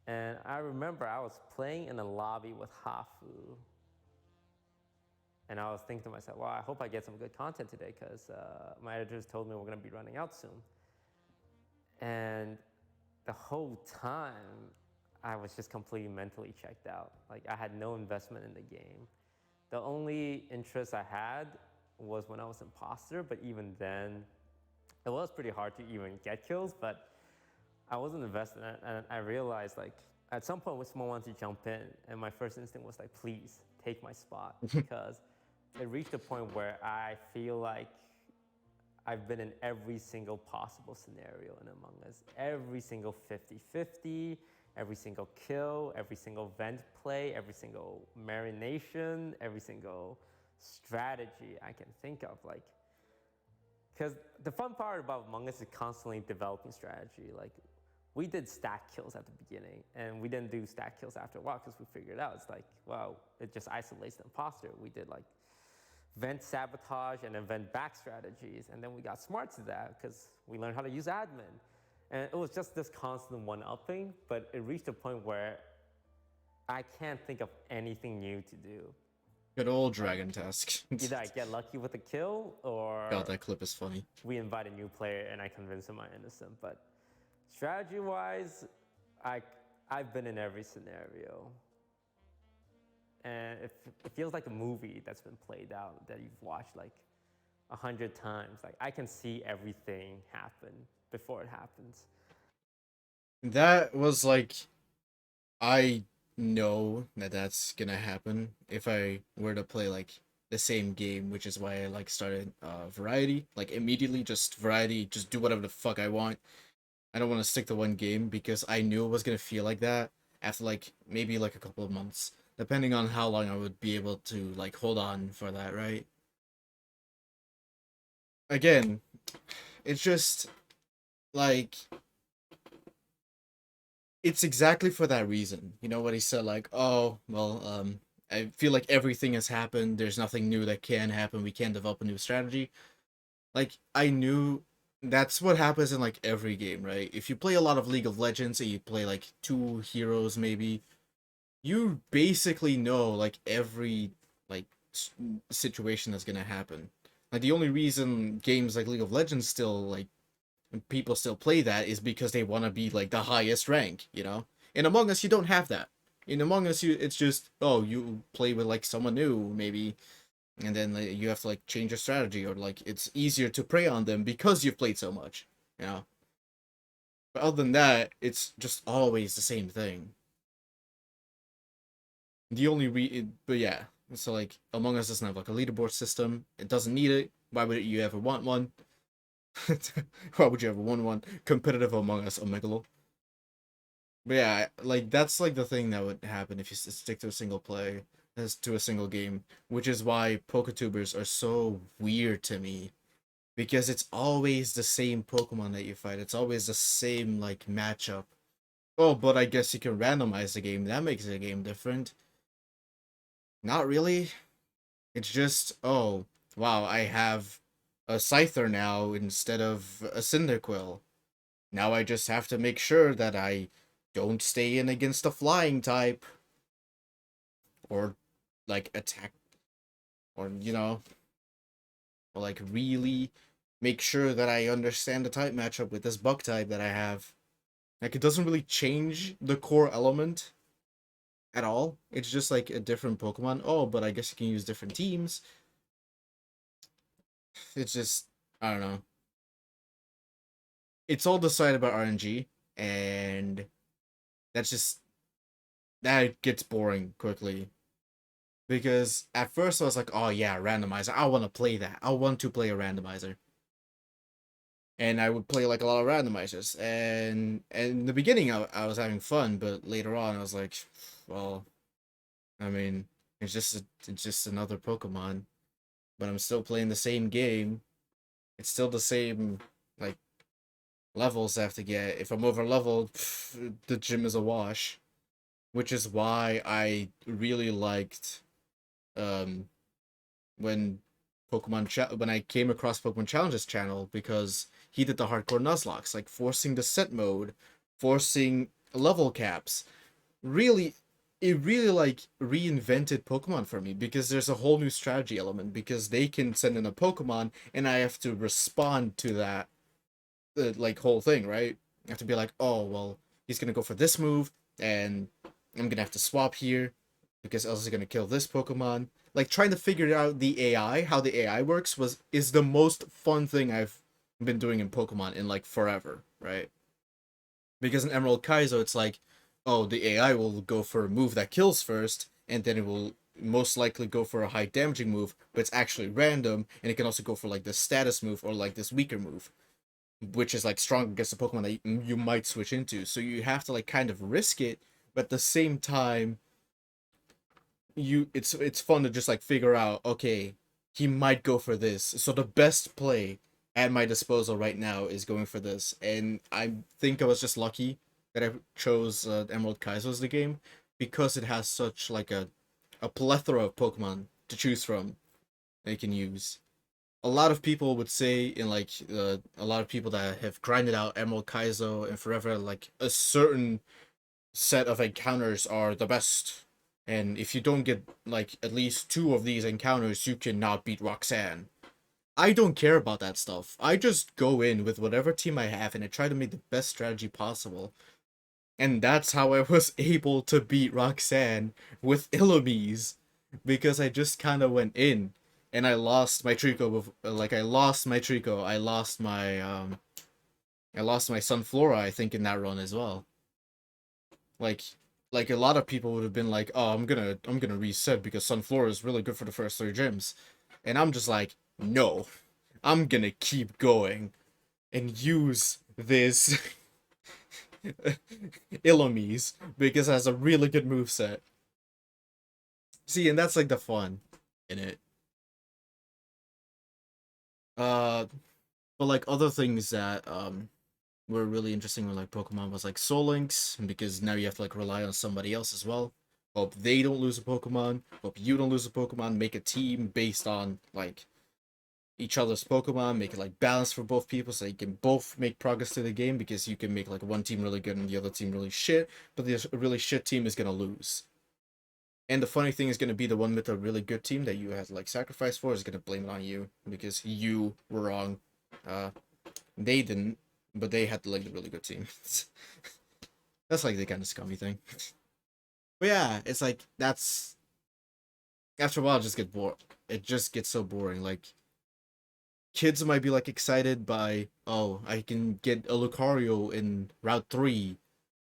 And I remember I was playing in a lobby with Hafu. And I was thinking to myself, well, I hope I get some good content today because my editors told me we're going to be running out soon. And the whole time, I was just completely mentally checked out. Like, I had no investment in the game. The only interest I had was when I was imposter, but even then, it was pretty hard to even get kills, but I wasn't invested in it, and I realized, like, at some point, someone wanted to jump in, and my first instinct was like, please, take my spot, because it reached a point where I feel like I've been in every single possible scenario in Among Us. Every single 50-50, every single kill, every single vent play, every single marination, every single strategy I can think of. Like, because the fun part about Among Us is constantly developing strategy. Like, we did stack kills at the beginning, and we didn't do stack kills after a while because we figured out it's like, well, it just isolates the imposter. We did like vent sabotage and then vent back strategies, and then we got smart to that because we learned how to use admin. And it was just this constant one-upping, but it reached a point where I can't think of anything new to do. Good old dragon task. Either I get lucky with a kill, or God, that clip is funny. We invite a new player and I convince him I'm innocent. But strategy-wise, I've been in every scenario. And it feels like a movie that's been played out, that you've watched like 100 times. Like, I can see everything happen before it happens. That was like, I know that that's gonna happen if I were to play like the same game, which is why I like started variety, like immediately just variety, just do whatever the fuck I want. I don't want to stick to one game because I knew it was gonna feel like that after like maybe like a couple of months, depending on how long I would be able to like hold on for that, right? Again, it's just like, it's exactly for that reason. You know what he said, like, oh, well, I feel like everything has happened. There's nothing new that can happen. We can't develop a new strategy. Like, I knew that's what happens in, like, every game, right? If you play a lot of League of Legends and you play, like, 2 heroes, maybe, you basically know, like, every, like, situation that's gonna happen. Like, the only reason games like League of Legends still, like, people still play that is because they want to be like the highest rank, you know? In Among Us, you don't have that. In Among Us, it's just, oh, you play with like someone new, maybe, and then like, you have to like change your strategy, or like it's easier to prey on them because you've played so much, you know? But other than that, it's just always the same thing. The only but yeah, so like Among Us doesn't have like a leaderboard system. It doesn't need it. Why would you ever want one? Why would you ever want one? Competitive Among Us, Omegalo. But yeah, like, that's like the thing that would happen if you stick to a single play, as to a single game, which is why PokeTubers are so weird to me, because it's always the same Pokemon that you fight. It's always the same like matchup. Oh, but I guess you can randomize the game. That makes the game different. Not really. It's just, oh, wow, I have a Scyther now instead of a Cyndaquil. Now I just have to make sure that I don't stay in against a flying type. Or, like, attack. Or, or, like, really make sure that I understand the type matchup with this bug type that I have. Like, it doesn't really change the core element at all. It's just, like, a different Pokemon. Oh, but I guess you can use different teams. It's just, I don't know. It's all decided by RNG, and that's just, that gets boring quickly. Because at first I was like, oh yeah, randomizer, I want to play that. I want to play a randomizer. And I would play like a lot of randomizers. And in the beginning I was having fun, but later on I was like, well, I mean, it's just another Pokemon. But I'm still playing the same game. It's still the same, like, levels I have to get. If I'm over leveled, the gym is a wash. Which is why I really liked when when I came across Pokemon Challenges channel, because he did the hardcore Nuzlocke, like forcing the set mode, forcing level caps. Really, it really like reinvented Pokemon for me, because there's a whole new strategy element, because they can send in a Pokemon and I have to respond to that like whole thing, right? I have to be like, oh well, he's gonna go for this move, and I'm gonna have to swap here because else he's gonna kill this Pokemon. Like, trying to figure out the AI, how the AI works, is the most fun thing I've been doing in Pokemon in like forever, right? Because in Emerald Kaizo, it's like, oh, the AI will go for a move that kills first, and then it will most likely go for a high damaging move, but it's actually random, and it can also go for like this status move or like this weaker move, which is like strong against the Pokemon that you might switch into. So you have to like kind of risk it, but at the same time, it's fun to just like figure out, okay, he might go for this. So the best play at my disposal right now is going for this. And I think I was just lucky that I chose Emerald Kaizo as the game, because it has such like a plethora of Pokemon to choose from that you can use. A lot of people would say, in like a lot of people that have grinded out Emerald Kaizo and forever, like a certain set of encounters are the best, and if you don't get like at least two of these encounters, you cannot beat Roxanne. I don't care about that stuff. I just go in with whatever team I have and I try to make the best strategy possible. And that's how I was able to beat Roxanne with Illumise, because I just kind of went in and I lost my Trico. I lost my Trico. I lost my Sunflora, I think, in that run as well. Like like a lot of people would have been like, "Oh, I'm gonna reset because Sunflora is really good for the first 3 gyms," and I'm just like, "No, I'm gonna keep going and use this Illumise because it has a really good move set." See, and that's like the fun in it. Uh, but like other things that were really interesting with like Pokemon was like Soul Links, because now you have to like rely on somebody else as well. Hope they don't lose a Pokemon. Hope you don't lose a Pokemon. Make a team based on like each other's Pokemon. Make it like balanced for both people, so you can both make progress to the game, because you can make like one team really good and the other team really shit, but the really shit team is gonna lose. And the funny thing is gonna be the one with a really good team that you had to like sacrifice for is gonna blame it on you because you were wrong. They didn't, but they had like a really good team. That's like the kind of scummy thing. But yeah, it's like that's after a while it just get bored. It just gets so boring. Like kids might be like excited by, oh, I can get a Lucario in Route 3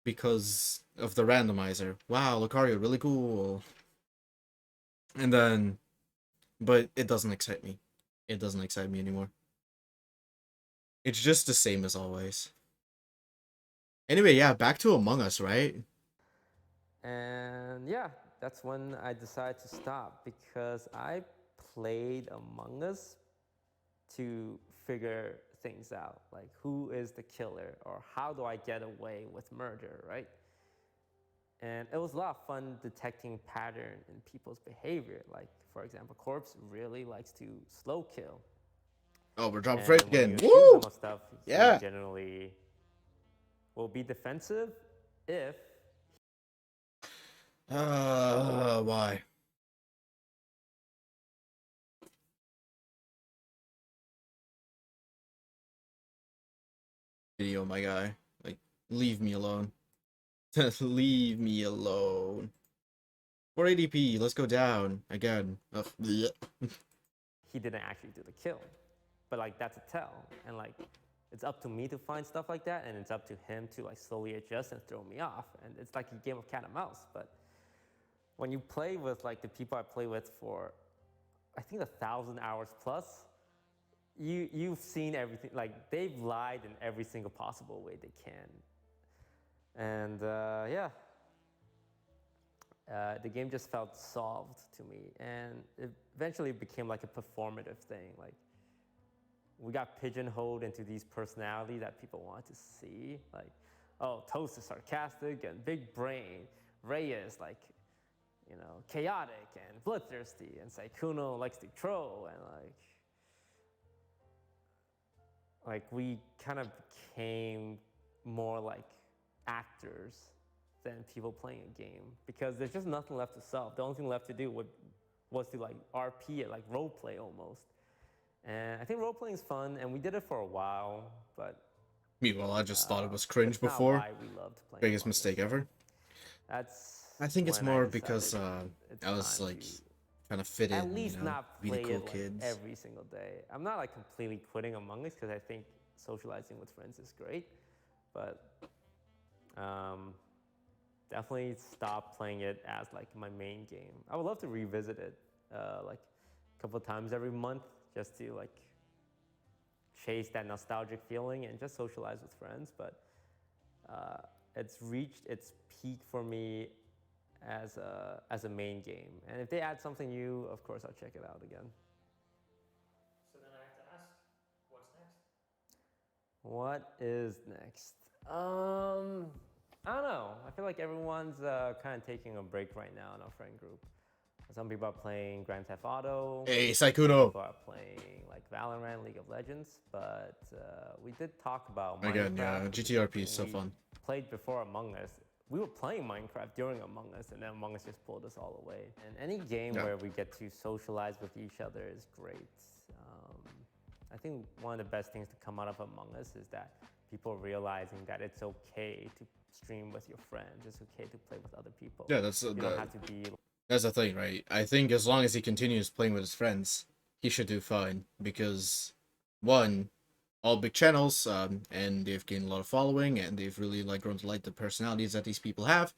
because of the randomizer. Wow, Lucario, really cool. And then, but it doesn't excite me. It doesn't excite me anymore. It's just the same as always. Anyway, yeah, back to Among Us, right? And yeah, that's when I decided to stop, because I played Among Us to figure things out, like who is the killer or how do I get away with murder, right? And it was a lot of fun detecting pattern in people's behavior. Like, for example, Corpse really likes to slow kill. Oh, we're dropping And Fred when again. you Woo! shoot him or stuff, Yeah. he generally will be defensive if... Why? Video, my guy. Like, leave me alone. Leave me alone. 480p, let's go down again. he didn't actually do the kill. But like, that's a tell. And like, it's up to me to find stuff like that, and it's up to him to like slowly adjust and throw me off. And it's like a game of cat and mouse. But when you play with like the people I play with for, I think 1,000 hours plus, you've seen everything. Like, they've lied in every single possible way they can. And yeah, the game just felt solved to me, and it eventually became like a performative thing. Like, we got pigeonholed into these personalities that people want to see. Like, oh, Toast is sarcastic and big brain. Ray is like, you know, chaotic and bloodthirsty, and Sykkuno likes to troll, and like we kind of became more like actors than people playing a game, because there's just nothing left to solve. The only thing left to do was to like RP it, like role play almost. And I think role playing is fun, and we did it for a while, but meanwhile, I just thought it was cringe before. Biggest mistake ever. I think it's more because I was like trying to fit in, at least you know, not be play the cool it like kids. every single day. I'm not like completely quitting Among Us, because I think socializing with friends is great, but definitely stop playing it as like my main game. I would love to revisit it like a couple of times every month, just to like chase that nostalgic feeling and just socialize with friends. But it's reached its peak for me as a main game. And if they add something new, of course I'll check it out again. So then I have to ask, what's next? What is next? I don't know. I feel like everyone's kind of taking a break right now in our friend group. Some people are playing Grand Theft Auto. Hey, Some Sykkuno! people are playing like Valorant, League of Legends. But we did talk about Again, yeah, Minecraft. GTRP is so fun. Played before Among Us. We were playing Minecraft during Among Us, and then Among Us just pulled us all away. And any game where we get to socialize with each other is great. I think one of the best things to come out of Among Us is that people realizing that it's okay to stream with your friends. It's okay to play with other people. Yeah, that's you don't have to be. That's the thing, right? I think as long as he continues playing with his friends, he should do fine. Because, one, all big channels, and they've gained a lot of following, and they've really like grown to like the personalities that these people have.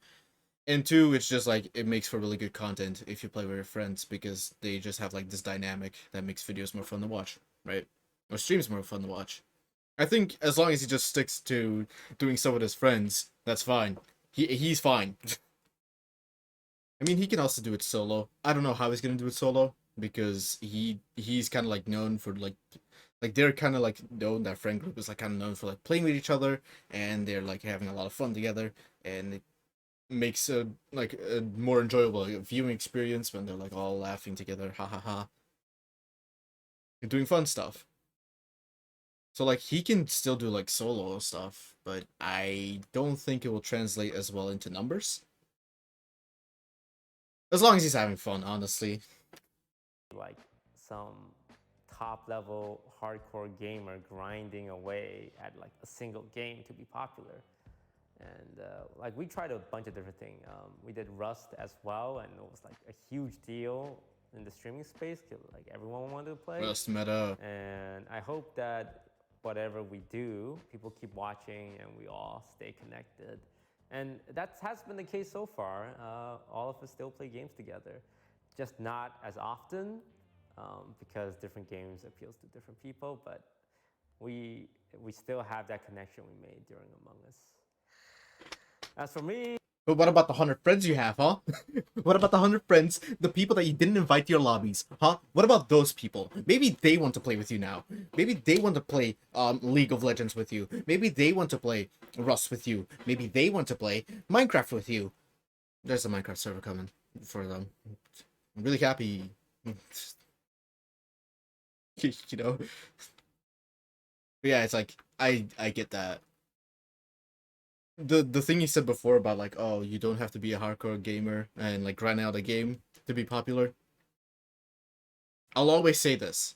And two, it's just like it makes for really good content if you play with your friends, because they just have like this dynamic that makes videos more fun to watch, right? Or streams more fun to watch. I think as long as he just sticks to doing stuff with his friends, that's fine. He's fine. I mean, he can also do it solo. I don't know how he's gonna do it solo, because he's kind of like known for like they're kind of like known, that friend group is like kind of known for like playing with each other, and they're like having a lot of fun together, and it makes a more enjoyable viewing experience when they're like all laughing together, ha ha ha, and doing fun stuff. So like he can still do like solo stuff, but I don't think it will translate as well into numbers. As long as he's having fun, honestly. Like some top level hardcore gamer grinding away at like a single game to be popular. And like we tried a bunch of different things. We did Rust as well, and it was like a huge deal in the streaming space, because like everyone wanted to play. Rust meta. And I hope that whatever we do, people keep watching and we all stay connected. And that has been the case so far. All of us still play games together, just not as often, because different games appeals to different people. But we still have that connection we made during Among Us. As for me, but what about the 100 friends you have, huh? What about the 100 friends, the people that you didn't invite to your lobbies, huh? What about those people? Maybe they want to play with you now. Maybe they want to play League of Legends with you. Maybe they want to play Rust with you. Maybe they want to play Minecraft with you. There's a Minecraft server coming for them. I'm really happy. You know? But yeah, it's like I get that. The thing you said before about like, oh, you don't have to be a hardcore gamer and like grind out a game to be popular. I'll always say this.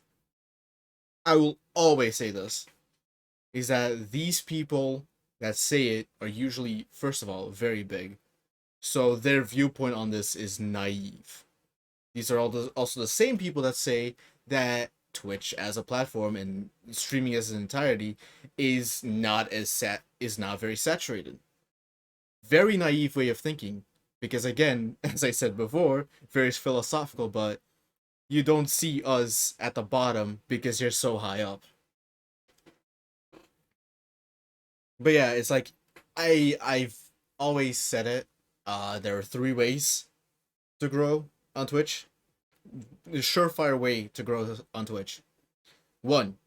I will always say this. Is that these people that say it are usually, first of all, very big. So their viewpoint on this is naive. These are also the same people that say that Twitch as a platform and streaming as an entirety is not very saturated. Very naive way of thinking. Because again, as I said before, very philosophical, but you don't see us at the bottom because you're so high up. But yeah, it's like I've always said it. There are 3 ways to grow on Twitch. The surefire way to grow on Twitch. 1,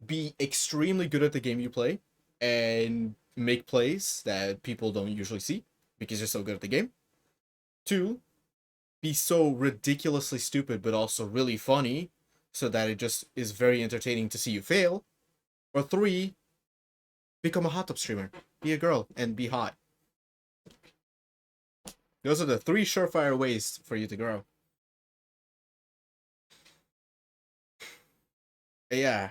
be extremely good at the game you play and make plays that people don't usually see because you're so good at the game. 2, be so ridiculously stupid but also really funny so that it just is very entertaining to see you fail. Or 3, become a hot tub streamer. Be a girl and be hot. Those are the 3 surefire ways for you to grow. But yeah,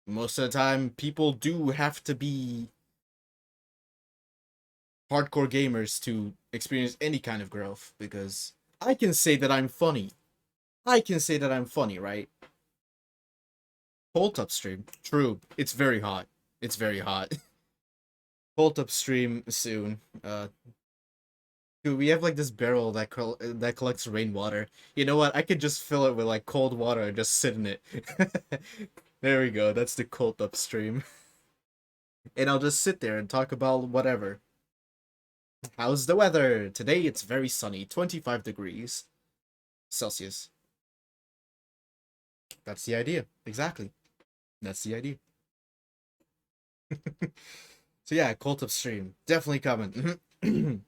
most of the time people do have to be hardcore gamers to experience any kind of growth, because I can say that I'm funny. Right? Cold tub stream. True. It's very hot. It's very hot. Cold tub stream soon. Dude, we have like this barrel that collects rainwater. You know what? I could just fill it with like cold water and just sit in it. There we go. That's the cold tub stream. And I'll just sit there and talk about whatever. How's the weather? Today it's very sunny. 25 degrees Celsius. That's the idea. Exactly. That's the idea. So yeah, Cult of Stream. Definitely coming.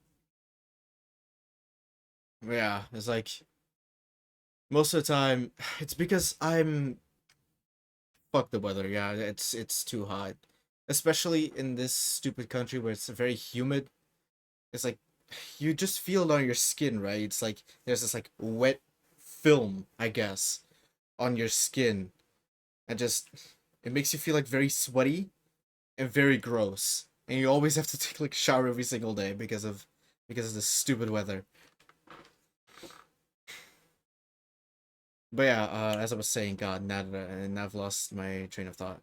Yeah, it's like most of the time it's because I'm fuck the weather. Yeah, it's too hot. Especially in this stupid country where it's very humid. It's like you just feel it on your skin, right? It's like there's this like wet film, I guess, on your skin. And just it makes you feel like very sweaty and very gross. And you always have to take like a shower every single day because of this stupid weather. But yeah, as I was saying, God, now I've lost my train of thought.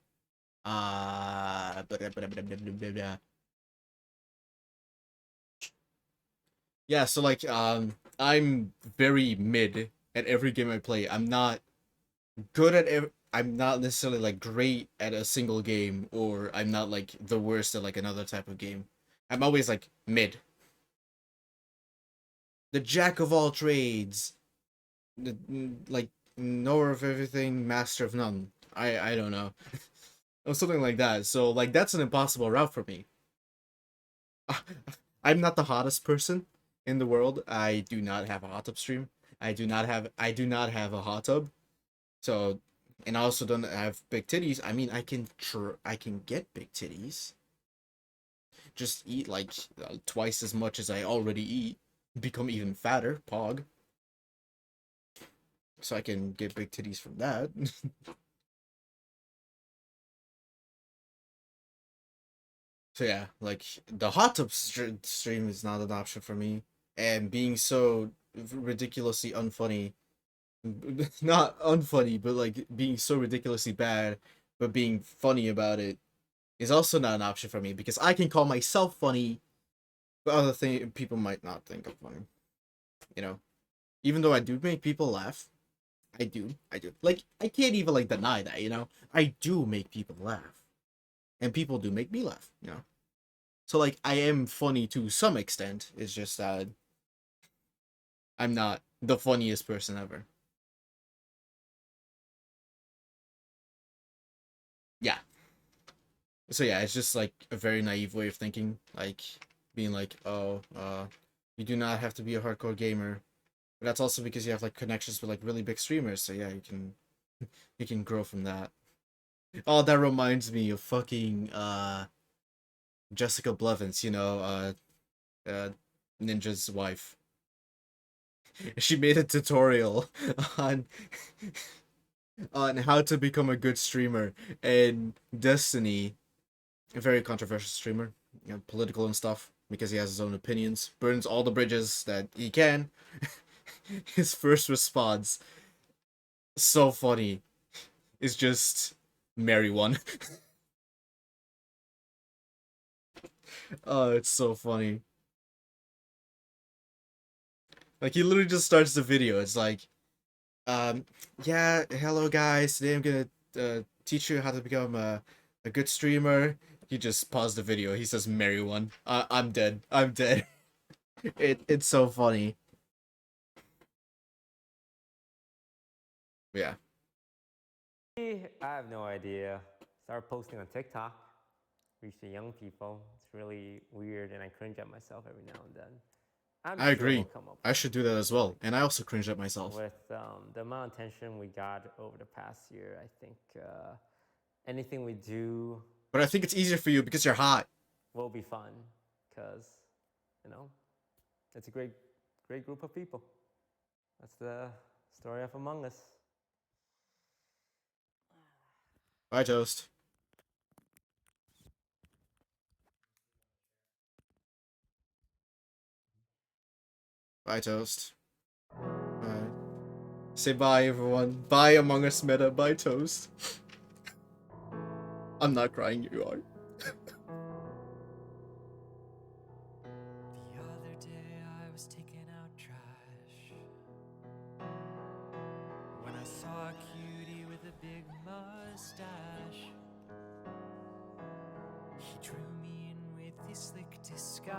Yeah, so like, I'm very mid at every game I play. I'm not good at I'm not necessarily like great at a single game, or I'm not like the worst at like another type of game. I'm always like mid. The jack of all trades. The like knower of everything, master of none. I don't know. Or something like that. So like that's an impossible route for me. I'm not the hottest person in the world. I do not have a hot tub stream. I do not have a hot tub. So, and I also don't have big titties. I mean, I can get big titties. Just eat like twice as much as I already eat. Become even fatter, pog. So I can get big titties from that. So yeah, like the hot tub stream is not an option for me, and being so ridiculously unfunny, not unfunny, but like being so ridiculously bad, but being funny about it is also not an option for me, because I can call myself funny, but other people might not think I'm funny. You know, even though I do make people laugh, I do. Like I can't even like deny that. You know, I do make people laugh, and people do make me laugh. You know. So, like, I am funny to some extent. It's just that I'm not the funniest person ever. Yeah. So, yeah, it's just, like, a very naive way of thinking. Like, being like, oh, you do not have to be a hardcore gamer. But that's also because you have like connections with like really big streamers, so yeah, you can grow from that. Oh, that reminds me of fucking Jessica Blevins, you know, Ninja's wife. She made a tutorial on how to become a good streamer, and Destiny, a very controversial streamer, you know, political and stuff, because he has his own opinions, burns all the bridges that he can. His first response, so funny, is just marry one. Oh, it's so funny. Like, he literally just starts the video. It's like, yeah, hello guys, today I'm gonna teach you how to become a good streamer. He just paused the video. He says marry one. I'm dead. I'm dead. It's so funny. Yeah. I have no idea. Start posting on TikTok. Reach the young people. It's really weird, and I cringe at myself every now and then. I agree. I should do that as well. And I also cringe at myself. With the amount of attention we got over the past year, I think anything we do... But I think it's easier for you because you're hot. ...will be fun. Because, you know, it's a great group of people. That's the story of Among Us. Bye, Toast. Bye, Toast. Bye. Say bye, everyone. Bye, Among Us meta. Bye, Toast. I'm not crying, you are. The other day I was taking out trash when I saw a cutie with a big mustache. He drew me in with his slick disguise.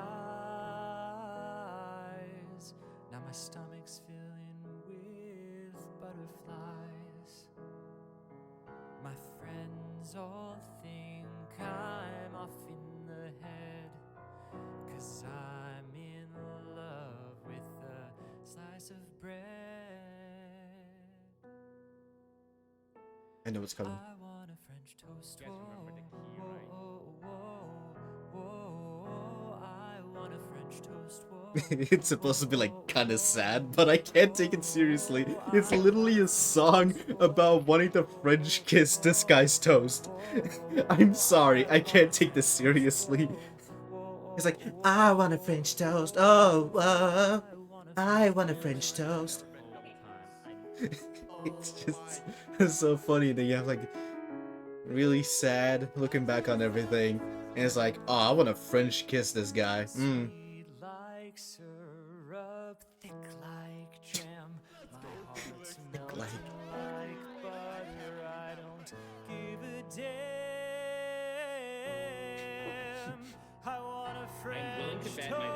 Now my stomach's filling with butterflies. My friends all think I'm off in the head, 'cause I'm in love with a slice of bread. I know what's coming. I want a French toast. Whoa, I want a French toast. It's supposed to be like kinda sad, but I can't take it seriously. It's literally a song about wanting to French kiss Disguised Toast. I'm sorry, I can't take this seriously. It's like, I want a French toast. Oh, I want a French toast. It's just it's so funny that you have like really sad looking back on everything, and it's like, oh, I want to French kiss this guy. Like syrup, thick like jam. My heart's melting like butter. I don't give a damn. I want a French toast.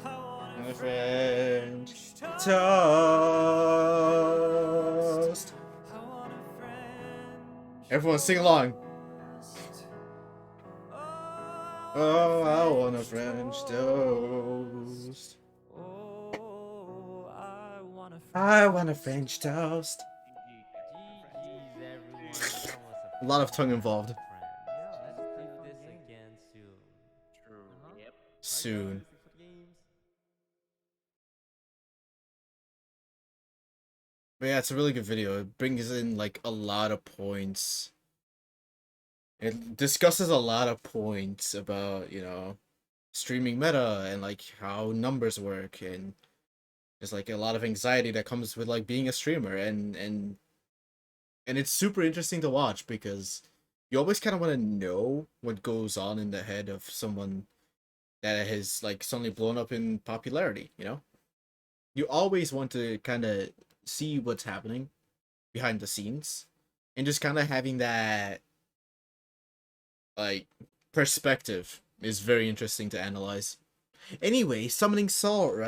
I want a French toast. Everyone sing along. Oh, I want a French toast. I want a French toast. A lot of tongue involved. Let's do this again soon. True. Yep. Soon. But yeah, it's a really good video. It brings in like a lot of points. It discusses a lot of points about, you know, streaming meta and like how numbers work, and there's like a lot of anxiety that comes with like being a streamer, and it's super interesting to watch because you always kind of want to know what goes on in the head of someone that has like suddenly blown up in popularity, you know? You always want to kind of see what's happening behind the scenes, and just kind of having that like perspective is very interesting to analyze. Anyway, summoning Salt, right?